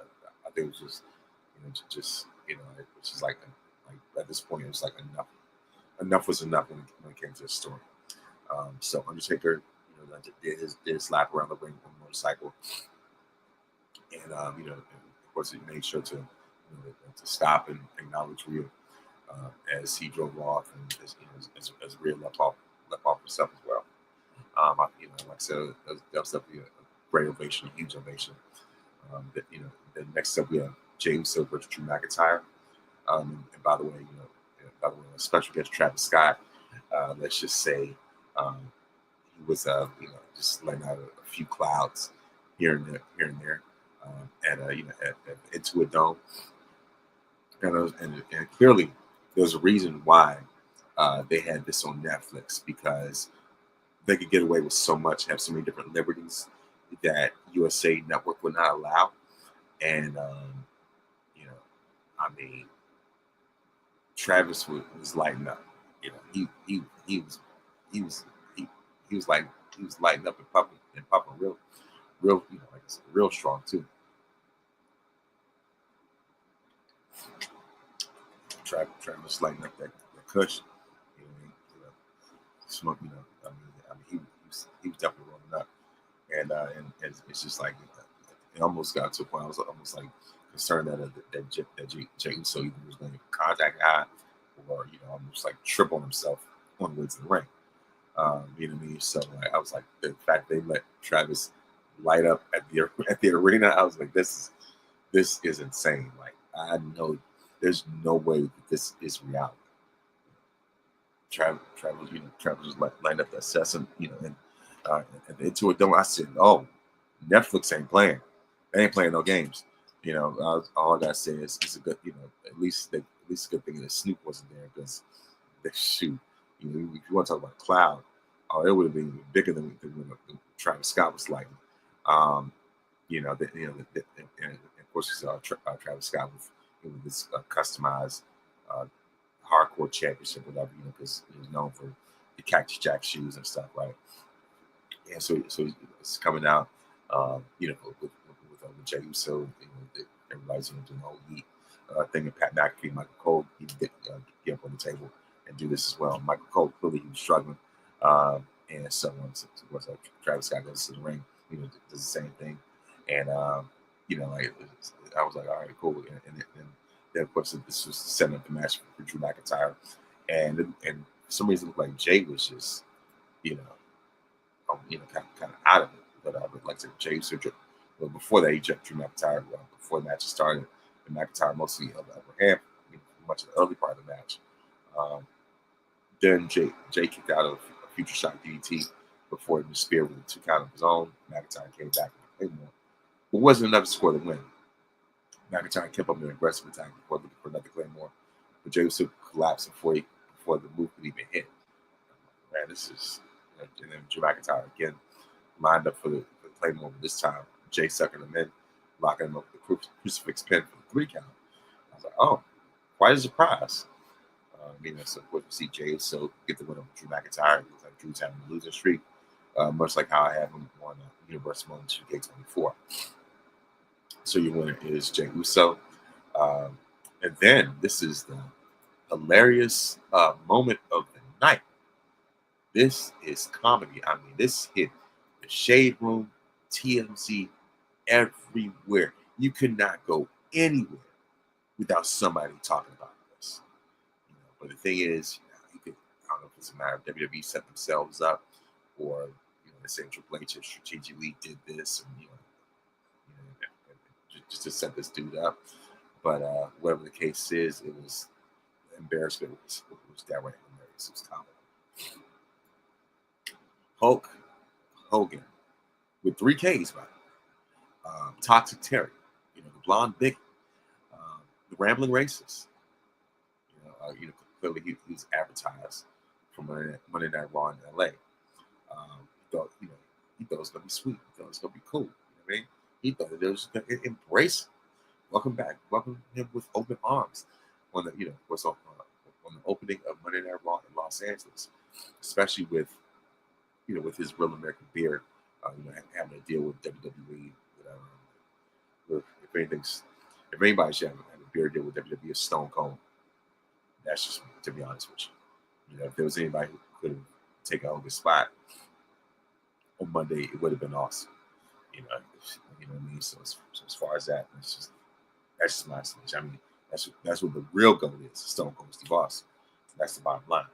I think it was just it's just like at this point it was like enough. Enough was enough when it came to the story. So Undertaker, did his lap around the ring on the motorcycle, and of course he made sure to stop and acknowledge Rhea as he drove off, and as Rhea left off herself as well. Like I said, that was definitely a great ovation, a huge ovation. Then next up we have James Silver versus Drew McIntyre. And by the way, a special guest Travis Scott. Let's just say he was just letting out a few clouds here and there, at Into a Dome, and clearly there's a reason why they had this on Netflix, because they could get away with so much, have so many different liberties that USA Network would not allow. And Travis was lighting up. He was lighting up and popping real, like I said, real strong too. Travis lighting up that Kush, smoke. He was definitely rolling up, and it's just like it almost got to a point. I was almost like concerned that Jey Uso either was going to contact guy, or almost like trip on himself on the way to the ring. You know what I mean? So I was like, the fact they let Travis light up at the arena, I was like, this is insane. Like, I know there's no way that this is reality. Travis just lined up that session, and Into a Dome. I said, oh, Netflix ain't playing. They ain't playing no games. All I gotta say is it's a good, at least a good thing that Snoop wasn't there, because shoot, if you want to talk about cloud, it would have been bigger than when Travis Scott was lighting. And of course you saw Travis Scott with this customized hardcore championship, whatever, because he was known for the Cactus Jack shoes and stuff, right? And so it's coming out, with Jey Uso, everybody's doing the whole heat thing, and Pat McAfee, Michael Cole, he get up on the table and do this as well. Michael Cole, clearly he was struggling, and so on. So Travis Scott goes to the ring, does the same thing, and I was like, all right, cool, and then of course this was setting up the match for Drew McIntyre, and for some reason it looked like Jay was just, kind of out of it, but like I said, Jay Uso. But before that, he jumped Drew McIntyre. Before the match started, and McIntyre mostly held the upper hand much of the early part of the match. Then Jay kicked out of a future shot DDT before the spear with a 2 count of his own. McIntyre came back and played more, but wasn't enough to score the win. McIntyre kept up an aggressive attack before looking for another Claymore, but Jey Uso collapsed before the move could even hit. Man, this is, and then Drew McIntyre again lined up for the Claymore, but this time Jay sucking him in, locking him up with the crucifix pin for the 3 count. I was like, oh, quite a surprise. So of course we see Jay Uso get the win over Drew McIntyre. It looks like Drew's having a losing streak, much like how I have him on Universal Moment 2K24. So your winner is Jey Uso. And then this is the hilarious moment of the night. This is comedy. This hit the Shade Room, TMZ, everywhere. You could not go anywhere without somebody talking about this. But the thing is, I don't know if it's a matter of WWE set themselves up, or the same Triple H strategically did this, and just to set this dude up. But whatever the case is, it was embarrassment. Was downright hilarious. It was comical. Hulk Hogan with 3 Ks, by the way. Toxic Terry, the blonde Biggie, the rambling racist. Clearly he was advertised from Monday Night Raw in LA. He thought it was gonna be sweet. He thought it was gonna be cool. You know what I mean? He thought that it was gonna embrace him. Welcome back. Welcome him with open arms on the on the opening of Monday Night Raw in Los Angeles, especially with with his Real American beard, having to deal with WWE, whatever. If anybody should have a beard deal with WWE, it's Stone Cold. That's just me, to be honest with you. If there was anybody who could take Hogan's spot on Monday, it would have been awesome. You know what I mean? So as far as that, that's just my stage. I mean, that's what the real goal is. Stone Cold Steve Austin. That's the bottom line.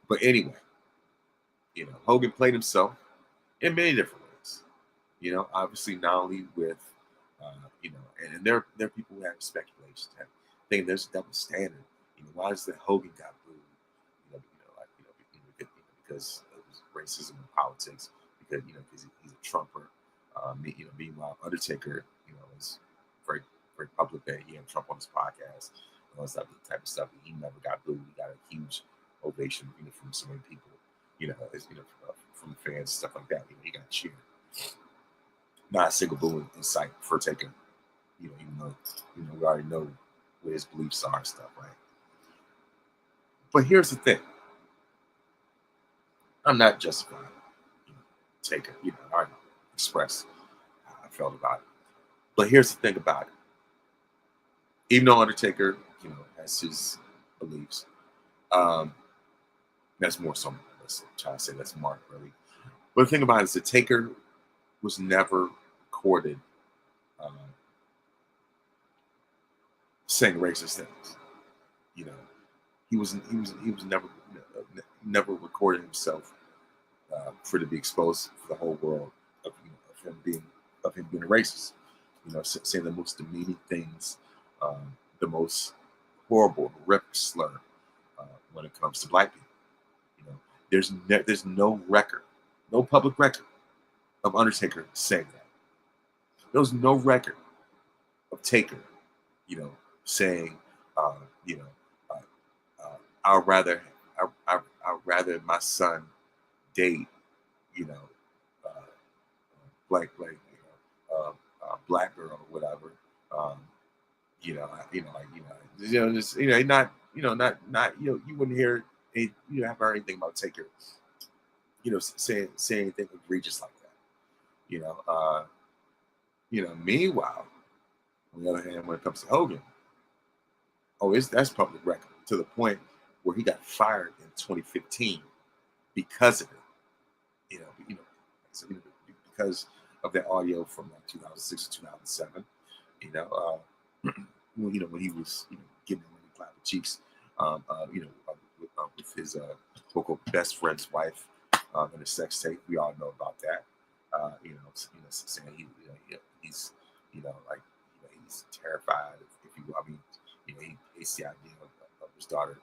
But anyway, Hogan played himself in many different ways. Obviously not only with, and there are people who have speculations, thinking there's a double standard. Why is that Hogan got booed? Because it was racism in politics. Because he's a Trumper. Meanwhile, Undertaker, is very very public that he had Trump on his podcast. All that type of stuff. He never got booed. He got a huge ovation, from so many people. From fans, stuff like that. He got cheered. Not a single boo in sight for Taker. Even though we already know what his beliefs are and stuff, right? But here's the thing. I'm not justified. Taker. I already expressed how I felt about it. But here's the thing about it. Even though Undertaker, has his beliefs, that's more so. Let's try to say that's Mark, really. But the thing about it is that Taker was never recorded saying racist things. He was never recorded himself for to be exposed for the whole world of him being a racist. Saying the most demeaning things, the most horrible, horrific slur when it comes to black people. There's no record, no public record of Undertaker saying that. There's no record of Taker, saying, I'd rather my son date, black girl or whatever. You wouldn't hear. You haven't heard anything about Taker, saying anything egregious like that. Meanwhile, on the other hand, when it comes to Hogan, that's public record to the point where he got fired in 2015 because of it. Because of that audio from 2006 to 2007. When he was getting ready to clap the cheeks, with his quote best friend's wife in a sex tape. We all know about that. Saying he's he's terrified. If you, he hates the idea of his daughter,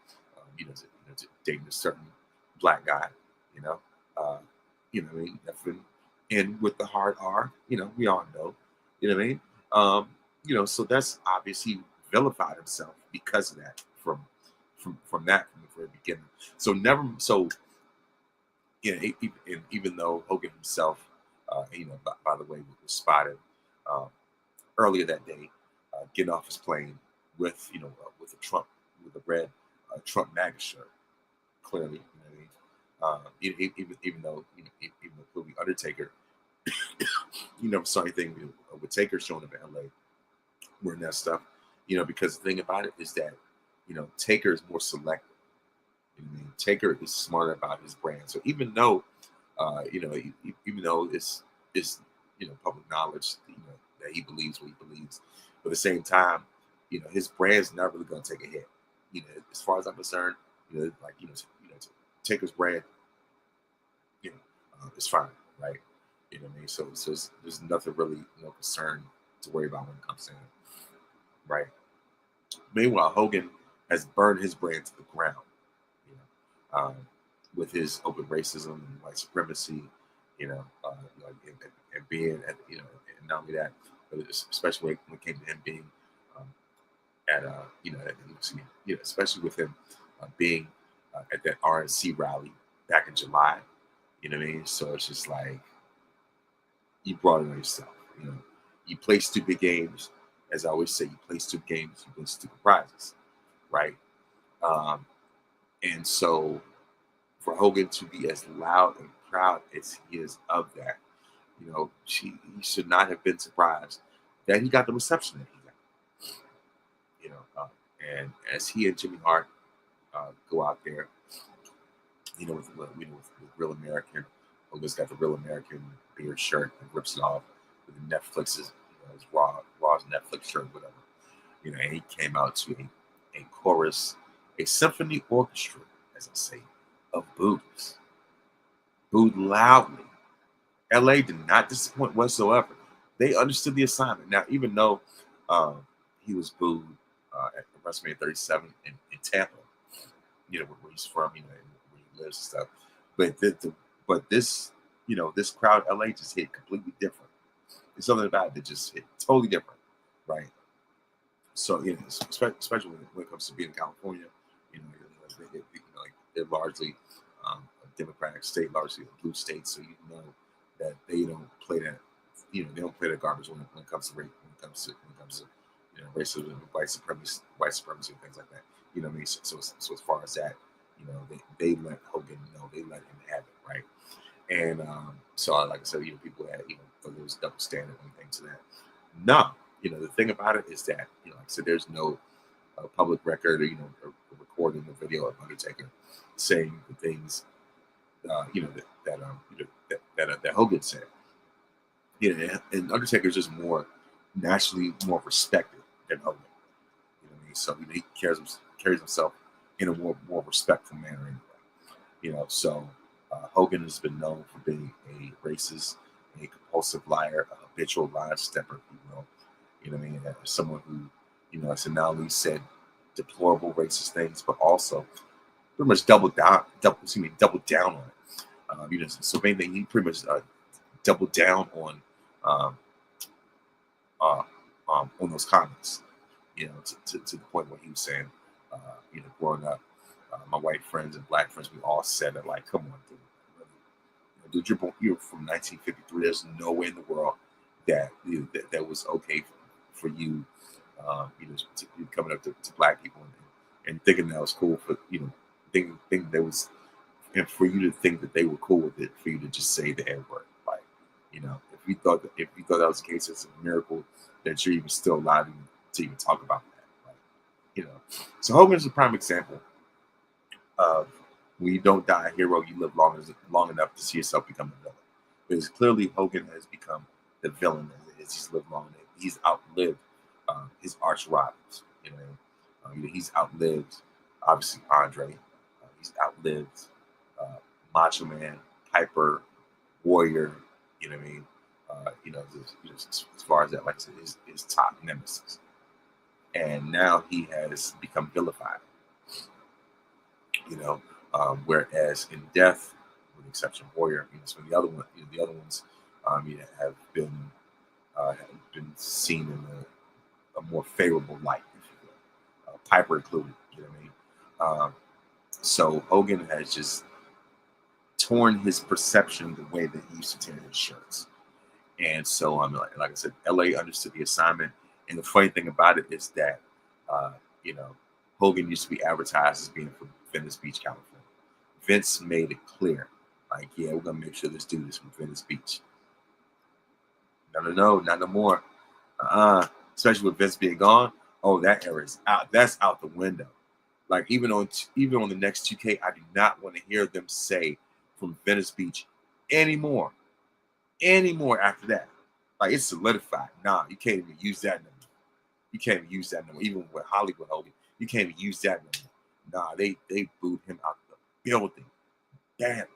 dating a certain black guy. Definitely in with the hard R. We all know. So that's obviously vilified himself because of that from the very beginning. Even though Hogan himself, by the way, was spotted earlier that day, getting off his plane with a red Trump MAGA shirt, clearly, even though clearly Undertaker, you never saw anything with Taker showing up in LA wearing that stuff, because the thing about it is that, Taker is more selective. Taker is smarter about his brand. So even though, even though it's public knowledge, that he believes what he believes, but at the same time, his brand's not really going to take a hit. As far as I'm concerned, Taker's brand, is fine, right? So there's nothing really, concern to worry about when it comes to him, right? Meanwhile, Hogan has burned his brand to the ground, you know, with his open racism and white supremacy, you know, and being at, you know, and not only that, but especially when it came to him being at you know, especially with him being at that RNC rally back in July, you know what I mean? So it's just like you brought it on yourself, you know. You play stupid games, as I always say. You play stupid games, you win stupid prizes, right? Um, and so for Hogan to be as loud and proud as he is of that, you know, he should not have been surprised that he got the reception that he got. You know, and as he and Jimmy Hart go out there, you know, with Real American, Hogan's got the Real American beard shirt and rips it off with the Netflix's, you know, his Raw's Netflix shirt, whatever. You know, and he came out to a chorus, a symphony orchestra, as I say, of boos, booed loudly. LA did not disappoint whatsoever. They understood the assignment. Now, even though he was booed at WrestleMania 37 in Tampa, you know, where he's from, you know, where he lives and stuff. But this, you know, this crowd in LA just hit completely different. There's something about it that just hit totally different, right? So, you know, especially when it comes to being in California, you know, they're largely a Democratic state, largely a blue state, so you know that they don't play that, you know, they don't play that garbage when it comes to race, when it comes to you know, racism, white supremacy, and things like that. You know what I mean? So as far as that, you know, they let Hogan know, they let him have it, right? And so, like I said, you know, people had, you know, there was double standard and things to that. No, you know, the thing about it is that, you know, like I said, there's no public record or, you know, a recording the video of Undertaker saying the things, you know, that Hogan said. You know, and Undertaker's just more nationally more respected than Hogan. You know what I mean? So, you know, he carries himself in a more respectful manner anyway. You know, so Hogan has been known for being a racist, a compulsive liar, a habitual line stepper, if you will. You know what I mean? Someone who, you know, has not only said deplorable racist things, but also pretty much double down on it. You know, so mainly he pretty much doubled down um, on those comments. You know, to the point where he was saying, you know, growing up, my white friends and black friends, we all said it like, come on, dude. Dude, you're from 1953. There's no way in the world that that was okay for you, you know, coming up to black people and thinking that was cool for, you know, thinking that was, and for you to think that they were cool with it, for you to just say the N word, like, you know, if you thought that was the case, it's a miracle that you're even still allowed to even talk about that, like, you know. So Hogan's a prime example of, when you don't die a hero, you live long enough to see yourself become a villain. Because clearly Hogan has become the villain as he's lived long enough. He's outlived his arch rivals. You know, he's outlived obviously Andre. He's outlived Macho Man, Piper, Warrior. You know what I mean? You know, as far as that, like I said, his top nemesis. And now he has become vilified. You know, whereas in death, with the exception of Warrior, you know, so the other one, you know, the other ones, you know, have been seen in a more favorable light, if you will. Piper included. You know what I mean? So Hogan has just torn his perception the way that he used to tear his shirts. And so, like I said, LA understood the assignment. And the funny thing about it is that, you know, Hogan used to be advertised as being from Venice Beach, California. Vince made it clear, like, yeah, we're gonna make sure this dude is from Venice Beach. No, not no more. Especially with Vince being gone. Oh, that era is out. That's out the window. Like even on the next 2K, I do not want to hear them say from Venice Beach anymore after that. Like, it's solidified. Nah, you can't even use that number. You can't even use that number. Even with Hollywood Hogan, you can't even use that number. Nah, they booed him out the building badly.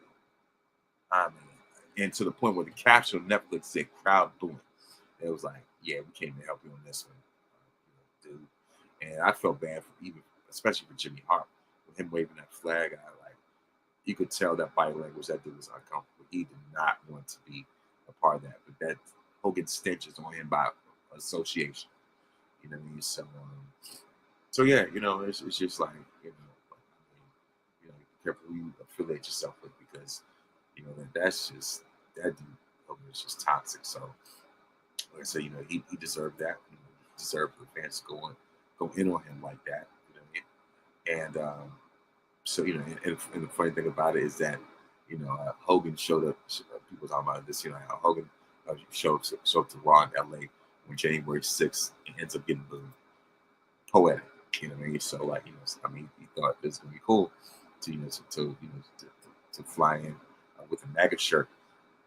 I mean, and to the point where the caption on Netflix said crowd booing. It was like, yeah, we came to help you on this one, dude. And I felt bad for even, especially for Jimmy Hart, with him waving that flag. I like you could tell that body language that dude was uncomfortable. He did not want to be a part of that. But that Hogan stench is on him by association. You know what I mean? So yeah, it's just like be careful who you affiliate yourself with because that's just that dude Hogan is just toxic. So like I said, he deserved that. He deserved the fans to go in on him like that. You know what I mean? And so and the funny thing about it is that Hogan showed up. People talking about this. How Hogan showed up to Raw in LA on January 6th and ends up getting booed. Poetic, you know what I mean? So like he thought it was gonna be cool to fly in with a MAGA shirt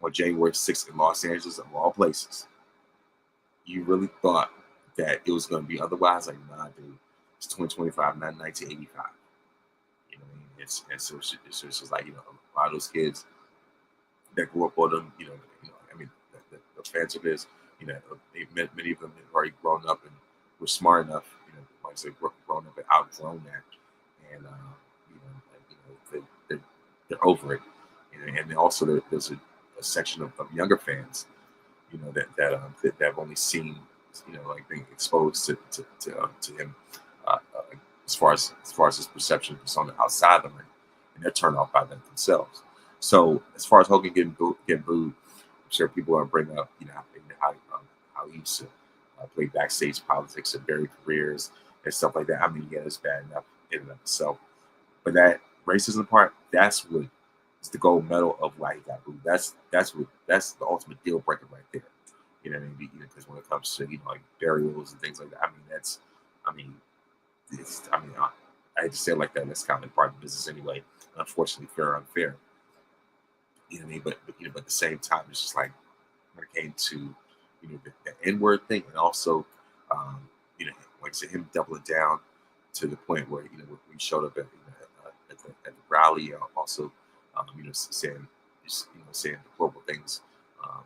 on January 6th in Los Angeles of all places. You really thought that it was gonna be otherwise? Like, nah, dude. It's 2025, not 1985. You know what I mean? It's just like a lot of those kids that grew up on them. I mean, the fans of this. Many of them have already grown up and were smart enough. Like I said, grown up and outgrown that, and they're over it. And also there's a section of younger fans, that have only seen, like being exposed to him, as far as his perception persona outside the ring, and they're turned off by that themselves. So as far as Hogan getting booed, I'm sure people are bringing up, how he used to play backstage politics and bury careers and stuff like that. I mean, yeah, it's bad enough in and of itself, but that racism part, that's what is the gold medal of why he got booed. That's the ultimate deal breaker right there. You know what I mean? Because when it comes to like burials and things like that, I mean, I hate to say it like that. That's kind of like part of the business anyway. Unfortunately, fair or unfair. You know what I mean? But at the same time, it's just like when it came to the N-word thing, and also like I said, him doubling down to the point where when we showed up at the rally, also saying saying horrible things, um,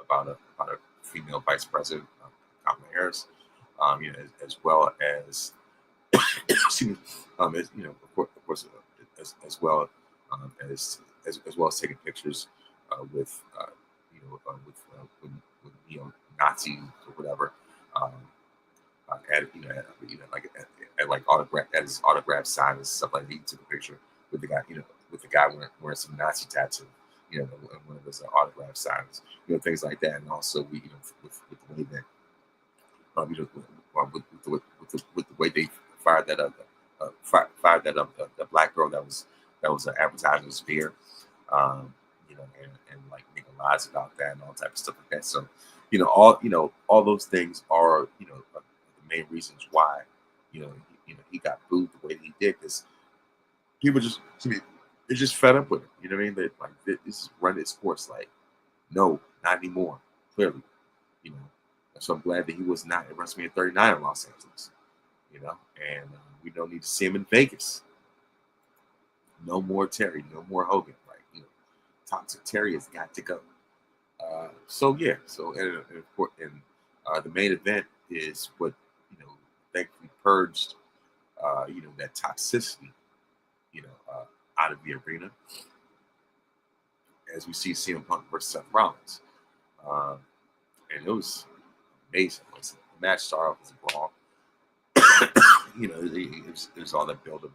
about a female vice president, Kamala Harris, as well as excuse me, of course, as well as well as taking pictures with with Nazis or whatever, um, at like autograph at his autograph sign and stuff like that. He took a picture with the guy, with the guy wearing some Nazi tattoo, one of his autograph signs, things like that. And also with the way that with the way they fired that up, fired that up, the black girl that was advertising his beer, and like making lies about that and all type of stuff like that. So, all those things are the main reasons why he got booed the way that he did, because people just to me they're just fed up with it. You know what I mean? That like this is run its course. Like, no, not anymore. Clearly, you know. So I'm glad that he was not at WrestleMania 39 in Los Angeles. And we don't need to see him in Vegas. No more Terry, no more Hogan. Like, Toxic Terry has got to go. So yeah, and the main event is what thankfully purged that toxicity out of the arena, as we see CM Punk versus Seth Rollins, and it was amazing. The match started off as a brawl. It was all that buildup, of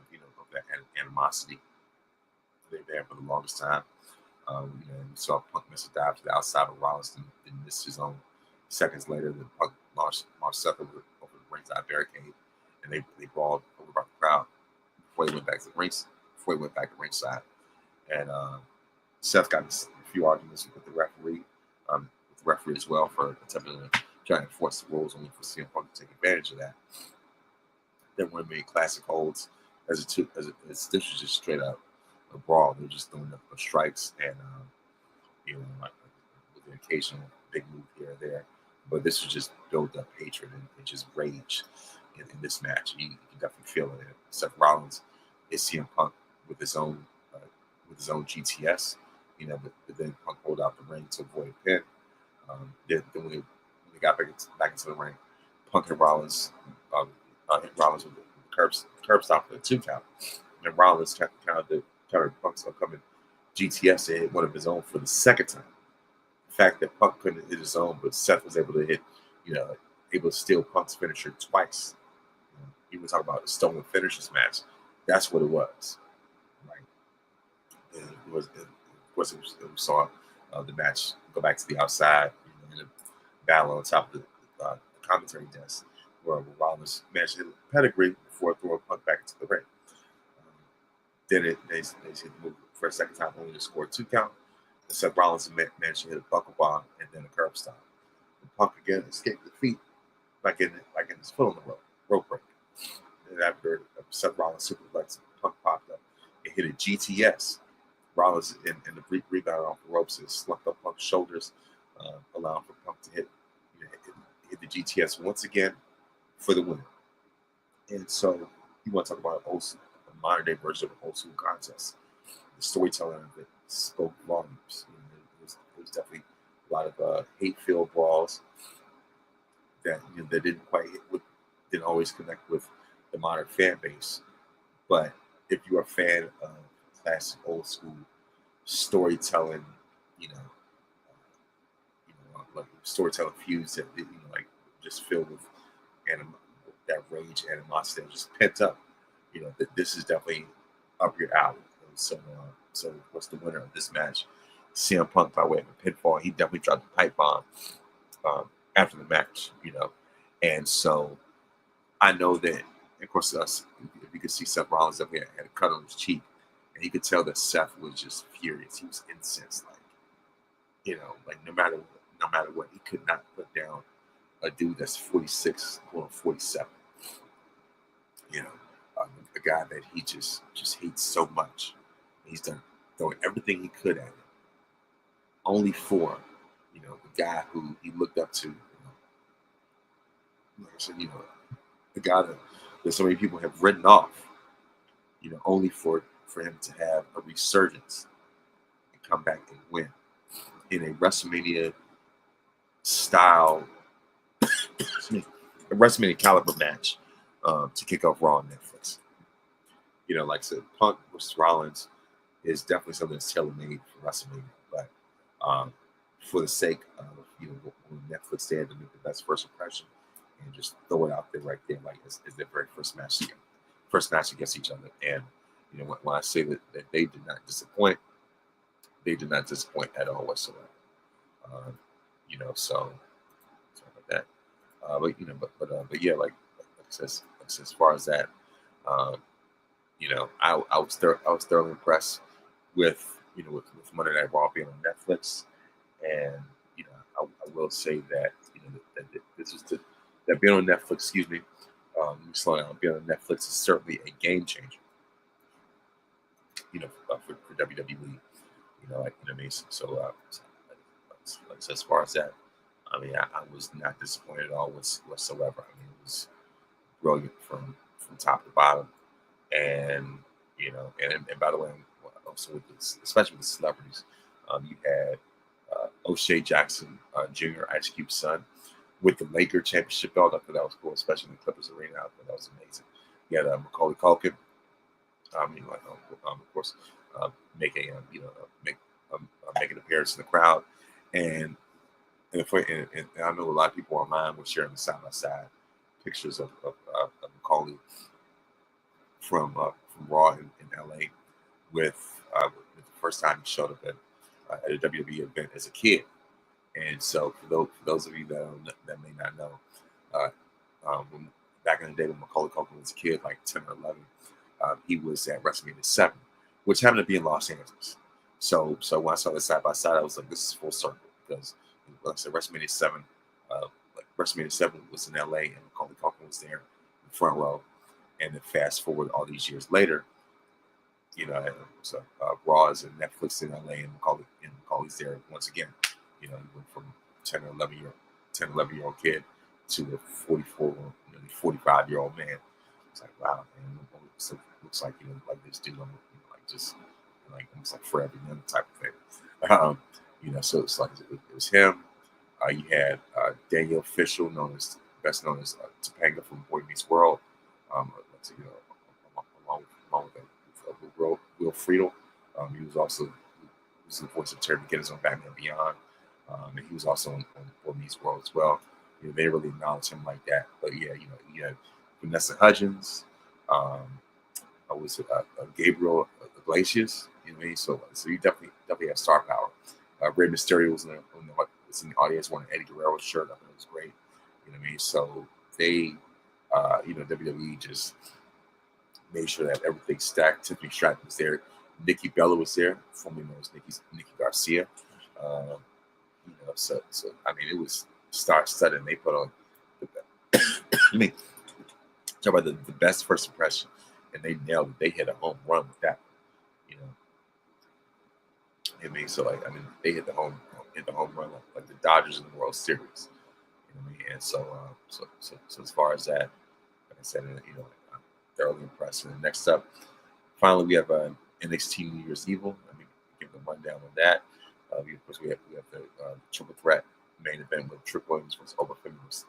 that animosity there for the longest time. We saw Punk miss a dive to the outside of Rollins and miss his own. Seconds later, the Punk launched Seth over the ringside barricade, and they brawled over by the crowd before he went back to ringside. And Seth got a few arguments with the referee, as well, for attempting to try and enforce the rules, only for CM Punk to take advantage of that. Then one made classic holds as this was just straight up a brawl. They were just throwing up strikes and like with an occasional big move here or there. But this was just built up hatred and just rage in this match. You can definitely feel it. Seth Rollins is CM Punk with his own GTS, but then Punk pulled out the ring to avoid a pin. Then when they got back into the ring. Punk hit Rollins, hit Rollins with the curb stop for the 2 count. And then Rollins countered Punk's upcoming GTS to hit one of his own for the 2nd time. The fact that Punk couldn't hit his own, but Seth was able to hit, able to steal Punk's finisher twice. He was talking about the stolen finishes match. That's what it was. Right? And it was, of course, we saw the match go back to the outside, in a battle on top of the commentary desk, where Rollins managed to hit a pedigree before throwing Punk back into the ring. Then they hit the move for a 2nd time, only to score a 2 count. And Seth Rollins managed to hit a buckle bomb and then a curb stomp. And Punk again escaped defeat, like in his foot on the rope break. And after Seth Rollins superplex, Punk popped up and hit a GTS. Rollins in the rebound off the ropes and slumped up Punk's shoulders, allowing for Punk to hit the GTS once again for the win. And so you want to talk about a modern day version of an old school contest. The storytelling of it spoke volumes. It was definitely a lot of hate-filled brawls that that didn't always connect with the modern fan base. But if you're a fan of classic old school storytelling, like storytelling feuds that like just filled with that rage, animosity, and just pent up, that this is definitely up your alley. And so what's the winner of this match? CM Punk, by way of a pinfall. He definitely dropped the pipe bomb after the match, and so I know that, of course, if you could see Seth Rollins definitely had a cut on his cheek, and you could tell that Seth was just furious. He was incensed, like no matter what, he could not put down a dude that's 46 or 47. A guy that he just hates so much. He's done throwing everything he could at him, only for the guy who he looked up to. Like I said, the guy that so many people have written off, only for him to have a resurgence and come back and win in a WrestleMania style, a WrestleMania caliber match to kick off Raw on Netflix. Like I said, Punk versus Rollins is definitely something that's tailor-made for WrestleMania, but for the sake of when Netflix did to make the best first impression and just throw it out there right there, like it's their very first match against each other. And when I say that they did not disappoint, they did not disappoint at all whatsoever. So sorry about that. But yeah, like as far as that, I was thoroughly impressed with with Monday Night Raw being on Netflix, and I will say that that this is that being on Netflix. Excuse me, slow down. Being on Netflix is certainly a game changer. For WWE. So as far as that, I was not disappointed at all whatsoever. It was brilliant from top to bottom, and and by the way, also with this, especially with the celebrities, you had O'Shea Jackson Jr., Ice Cube's son, with the Laker championship belt. I thought that was cool, especially in the Clippers arena. I thought that was amazing. You had Macaulay Culkin, of course, make an appearance in the crowd, and I know a lot of people online were sharing the side by side pictures of Macaulay from Raw in LA with the first time he showed up at a WWE event as a kid. And so for those of you that may not know, back in the day when Macaulay Culkin was a kid, like 10 or 11, he was at WrestleMania 7, which happened to be in Los Angeles. So when I saw this side by side, I was like, this is full circle, because like I said, WrestleMania 7 was in LA, and Macaulay Culkin was there in the front row. And then fast forward all these years later, Raw is in Netflix in LA, and Macaulay's there once again. He went from 10 or 11 year old kid to a 44, nearly 45-year-old man. It's like, wow, man. So it looks like like this dude, almost like forever young type of thing. So it's like it was him. You had Daniel Fishel, best known as Topanga from Boy Meets World, you know, along with Will Friedle. He was also the voice of Terry McGinnis on Batman Beyond, and he was also on Boy Meets World as well. You know, they really acknowledge him like that. But yeah, you know, you had Vanessa Hudgens, was it Gabriel Iglesias? You know what I mean? So you definitely have star power. Rey Mysterio was in the audience wearing Eddie Guerrero's shirt. I thought it was great. You know what I mean? So they, you know, WWE just made sure that everything stacked. Tiffany Stratton was there. Nikki Bella was there, formerly known as Nikki Garcia. You know, so I mean, it was star-studded. And they put on the I mean, talk about the best first impression, and they nailed it. They hit a home run with that. You know, I mean, so like, I mean, they hit the home run like the Dodgers in the World Series. You know what I mean? And so as far as that, like I said, you know, I'm thoroughly impressed. And next up, finally, we have NXT New Year's Evil. I mean, give them a rundown on that. Of course, we have the triple threat main event with Trick Williams versus Oba Femi versus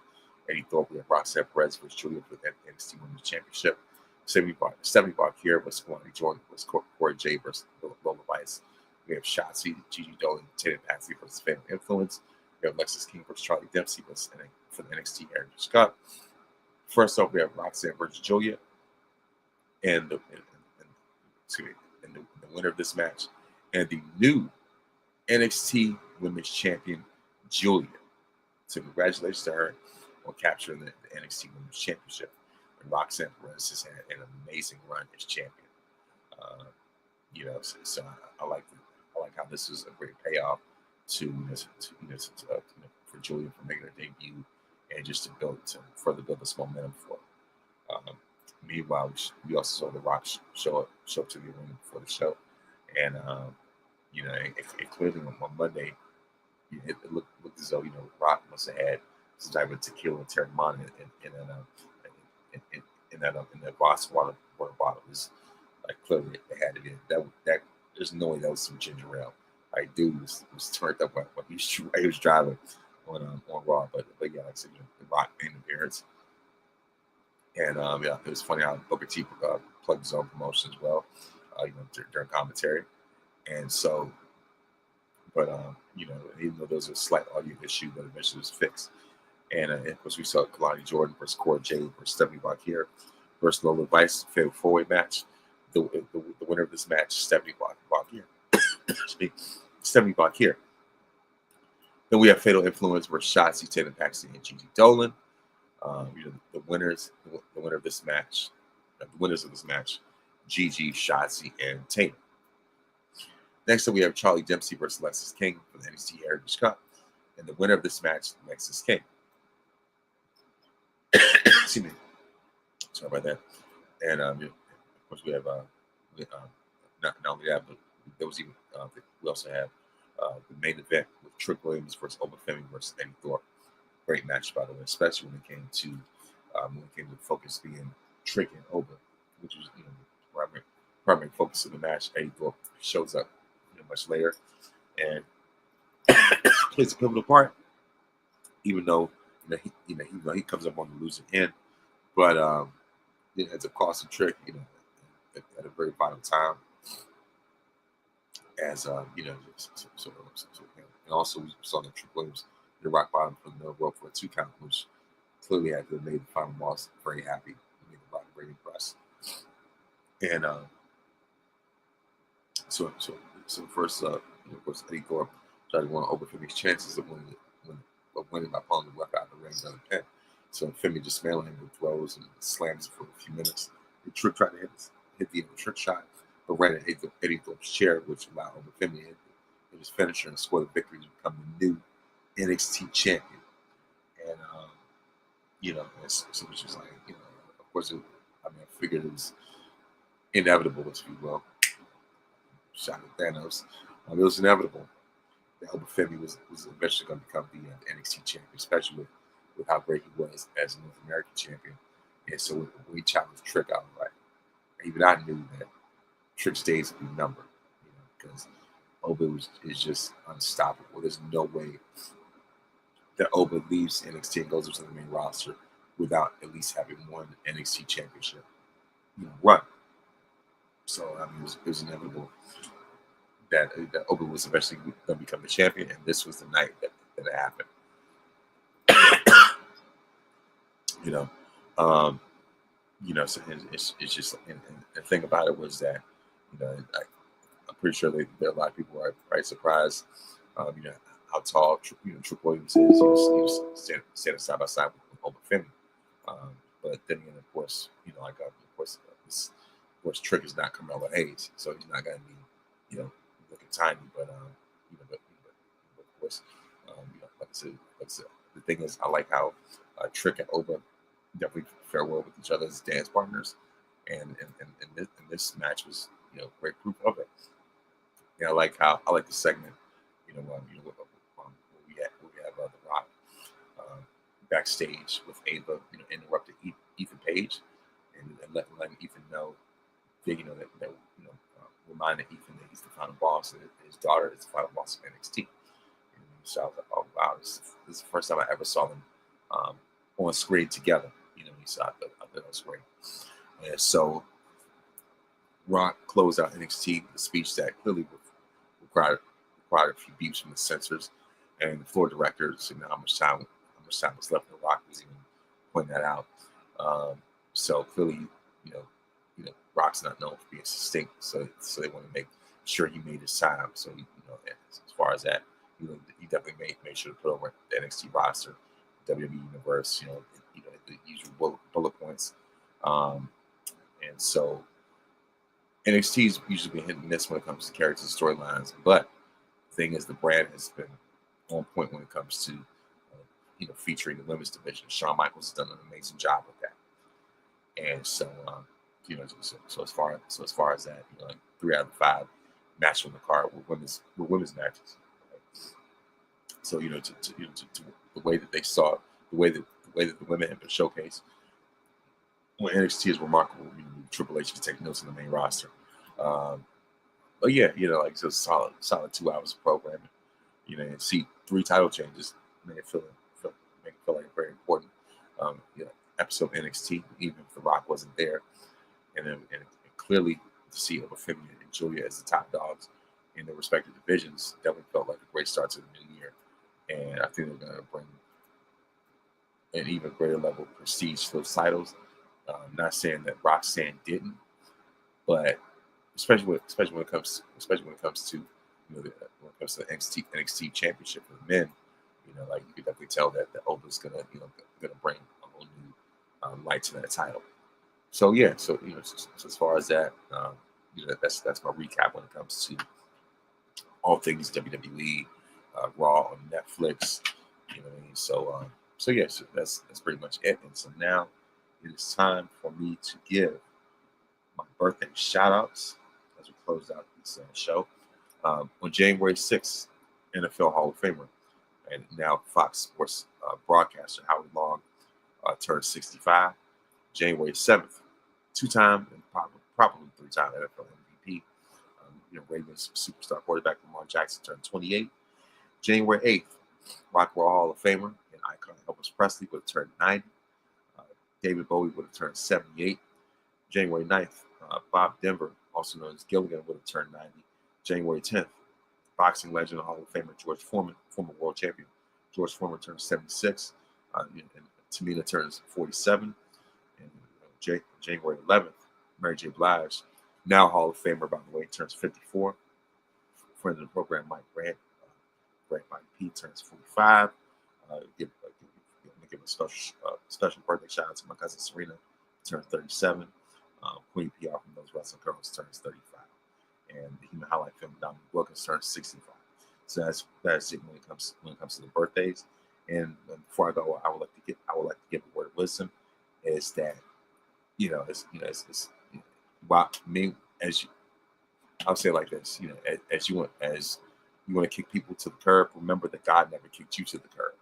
Eddie Thorpe. We have Roxanne Perez versus Julia for the NXT Women's Championship. 70 Bar here versus Kalani Jordan versus Corey J versus Lola Vice. We have Shotzi, Gigi Dolan, Tatum Patsy versus Family Influence. We have Lexis King versus Charlie Dempsey for the NXT Heritage Cup. First up, we have Roxanne versus Julia. And the winner of this match, and the new NXT Women's Champion, Julia. So congratulations to her on capturing the NXT Women's Championship. And Roxanne Perez has had an amazing run as champion. You know, so I like how this is a great payoff for Julia for making her debut, and just to further build this momentum for her. Meanwhile, we also saw The Rock show up to the arena before the show, and you know, it clearly on Monday, it looked as though, you know, Rock must have had some type of tequila and terramana in that Voss water bottle. Is like, clearly it had to be that. There's no way that was some ginger ale. Like, dude was turned up when he was driving on Raw, but yeah, like I said, you know, The Rock made an appearance. And yeah, it was funny how Booker T plugged his own promotion as well, you know, during commentary. And so, but you know, even though there was a slight audio issue, but eventually it was fixed. And of course, we saw Kalani Jordan versus Cora Jade versus Stephanie Bakir versus Lola Vice, fatal four-way match. The winner of this match, Stephanie Bakir. Stephanie Bakir. Then we have Fatal Influence versus Shotzi, Tatum Paxton, and Gigi Dolan. You know, the winners of this match, Gigi, Shotzi, and Tatum. Next up, we have Charlie Dempsey versus Lexis King for the NXT Heritage Cup, and the winner of this match, Lexis King. Excuse me. Sorry about that. And of course, we have not only that, but there was even we also have the main event with Trick Williams versus Oba Femi versus Eddie Thorpe. Great match, by the way, especially when it came to focus being Trick and Oba, which was, you know, primary focus of the match. Eddie Thorpe shows up, you know, much later and plays a pivotal part, even though he comes up on the losing end, but it ends up costing Trick, you know, at a very vital time. As you know, and also we saw that Trick Williams hit rock bottom from the rope for a 2 count, which clearly after they made the final loss, very happy, made the Rock very impressed. And so first, of course, Eddie Thorpe tried to want to open Femi's chances of winning by pulling the ref out of the ring on the pin. So Femi just dismantling him with throws and slams for a few minutes. The Trick tried to hit the trick shot, but ran at Eddie Thorpe's chair, which allowed Femi to hit his finisher and score the victory to become the new NXT champion. And you know, so it was just like, you know, of course, I figured it was inevitable, if you will. Shot at Thanos. It was inevitable that Oba Femi was eventually going to become the NXT champion, especially with how great he was as a North American champion. And so when we challenged Trick, I was like, even I knew that Trick's days would be numbered, you know, because Oba is just unstoppable. There's no way that Oba leaves NXT and goes into the main roster without at least having won NXT championship, run. So I mean, it was inevitable that Oba was eventually going to become the champion, and this was the night that it happened. So it's just, and the thing about it was that, I'm pretty sure there are a lot of people are right surprised, how tall Trick Williams is. He was standing side by side with Oba Femi. But then again, of course, of course, Trick is not Carmelo Hayes, so he's not going to be, looking tiny. But but of course, like I said, the thing is, I like how Trick and Oba definitely fare well with each other as dance partners, and this match was, great proof of it. I like the segment, where we have The Rock backstage with Ava, interrupted Ethan Page, and letting Ethan know that reminding Ethan that he's the final boss, and his daughter is the final boss of NXT. So I was like, oh wow, this is the first time I ever saw them on screen together. So I thought that was great. And so Rock closed out NXT with a speech that clearly required a few beeps from the censors and the floor directors, and how much time was left. And Rock was even pointing that out. So clearly, Rock's not known for being succinct, so they want to make sure he made his time. So as far as that, he definitely made sure to put over the NXT roster, WWE Universe, the usual bullet points. And so NXT's usually been hit and miss when it comes to characters and storylines, but the thing is, the brand has been on point when it comes to featuring the women's division. Shawn Michaels has done an amazing job with that. And so so as far as that, like 3 out of 5 matches on the card were women's matches. Right? So to the way that they saw it, the way that the women have been showcased, when NXT is remarkable. Triple H can take notes on the main roster. But yeah, like so solid 2 hours of programming. And see 3 title changes, make it feel like very important. Episode of NXT, even if The Rock wasn't there, and clearly to see Oba Femi and Julia as the top dogs in their respective divisions definitely felt like a great start to the new year. And I think they're going to bring an even greater level of prestige to those titles. Not saying that Roxanne didn't, but especially when it comes to when it comes to the NXT championship for the men, like you can definitely tell that the Oba's gonna bring a whole new light to that title. So yeah, so as far as that, that's my recap when it comes to all things WWE, Raw on Netflix. What I mean? So yeah, so that's pretty much it. And so now it is time for me to give my birthday shout outs as we close out this show. On January 6th, NFL Hall of Famer and now Fox Sports broadcaster Howard Long turned 65. January 7th, 2-time and probably 3-time NFL MVP, Ravens superstar quarterback Lamar Jackson turned 28. January 8th, Rockwell Hall of Famer and icon Elvis Presley would have turned 90. David Bowie would have turned 78. January 9th, Bob Denver, also known as Gilligan, would have turned 90. January 10th, boxing legend and Hall of Famer George Foreman, former world champion George Foreman, turns 76. And Tamina turns 47. And January 11th, Mary J. Blige, now Hall of Famer, by the way, turns 54. Friend of the program, Mike Grant, Mike P, turns 45. Give a special birthday shout out to my cousin Serena, turns 37. Queen PR from those Wrestling Girls turns 35. And the Human Highlight film Dominic Wilkins turns 65. So that's it when it comes to the birthdays. And before I go, I would like to give a word of wisdom. Is that it's wow, me as you, I'll say it like this, as you want to kick people to the curb, remember that God never kicked you to the curb.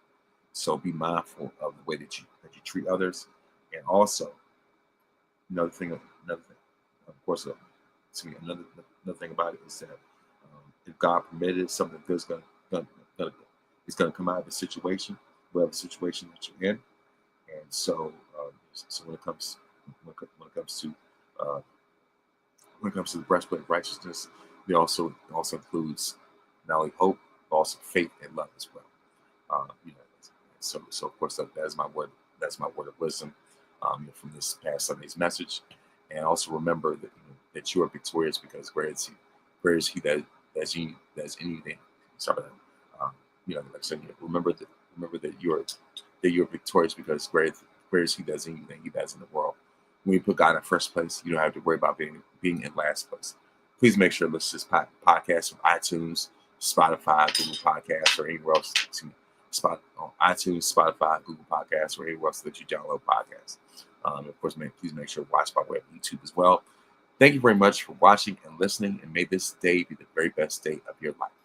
So be mindful of the way that you treat others, and also another thing, of course, another thing about it is that if God permitted, something good's gonna come out of the situation. whatever situation that you're in. And so when it comes to uh, when it comes to the breastplate of righteousness, it also includes not only hope but also faith and love as well. You know, so of course that is my word. That's my word of wisdom from this past Sunday's message. And also remember that you are victorious because greater is He that's in you than sorry. Um, like I said, remember that you're victorious because greater is He that's in you than He that's in the world. When you put God in first place, you don't have to worry about being in last place. Please make sure to listen to this podcast from iTunes, Spotify, Google Podcasts, or anywhere else. On iTunes, Spotify, Google Podcasts, or anywhere else that you download podcasts. Of course, please make sure to watch by way of YouTube as well. Thank you very much for watching and listening, and may this day be the very best day of your life.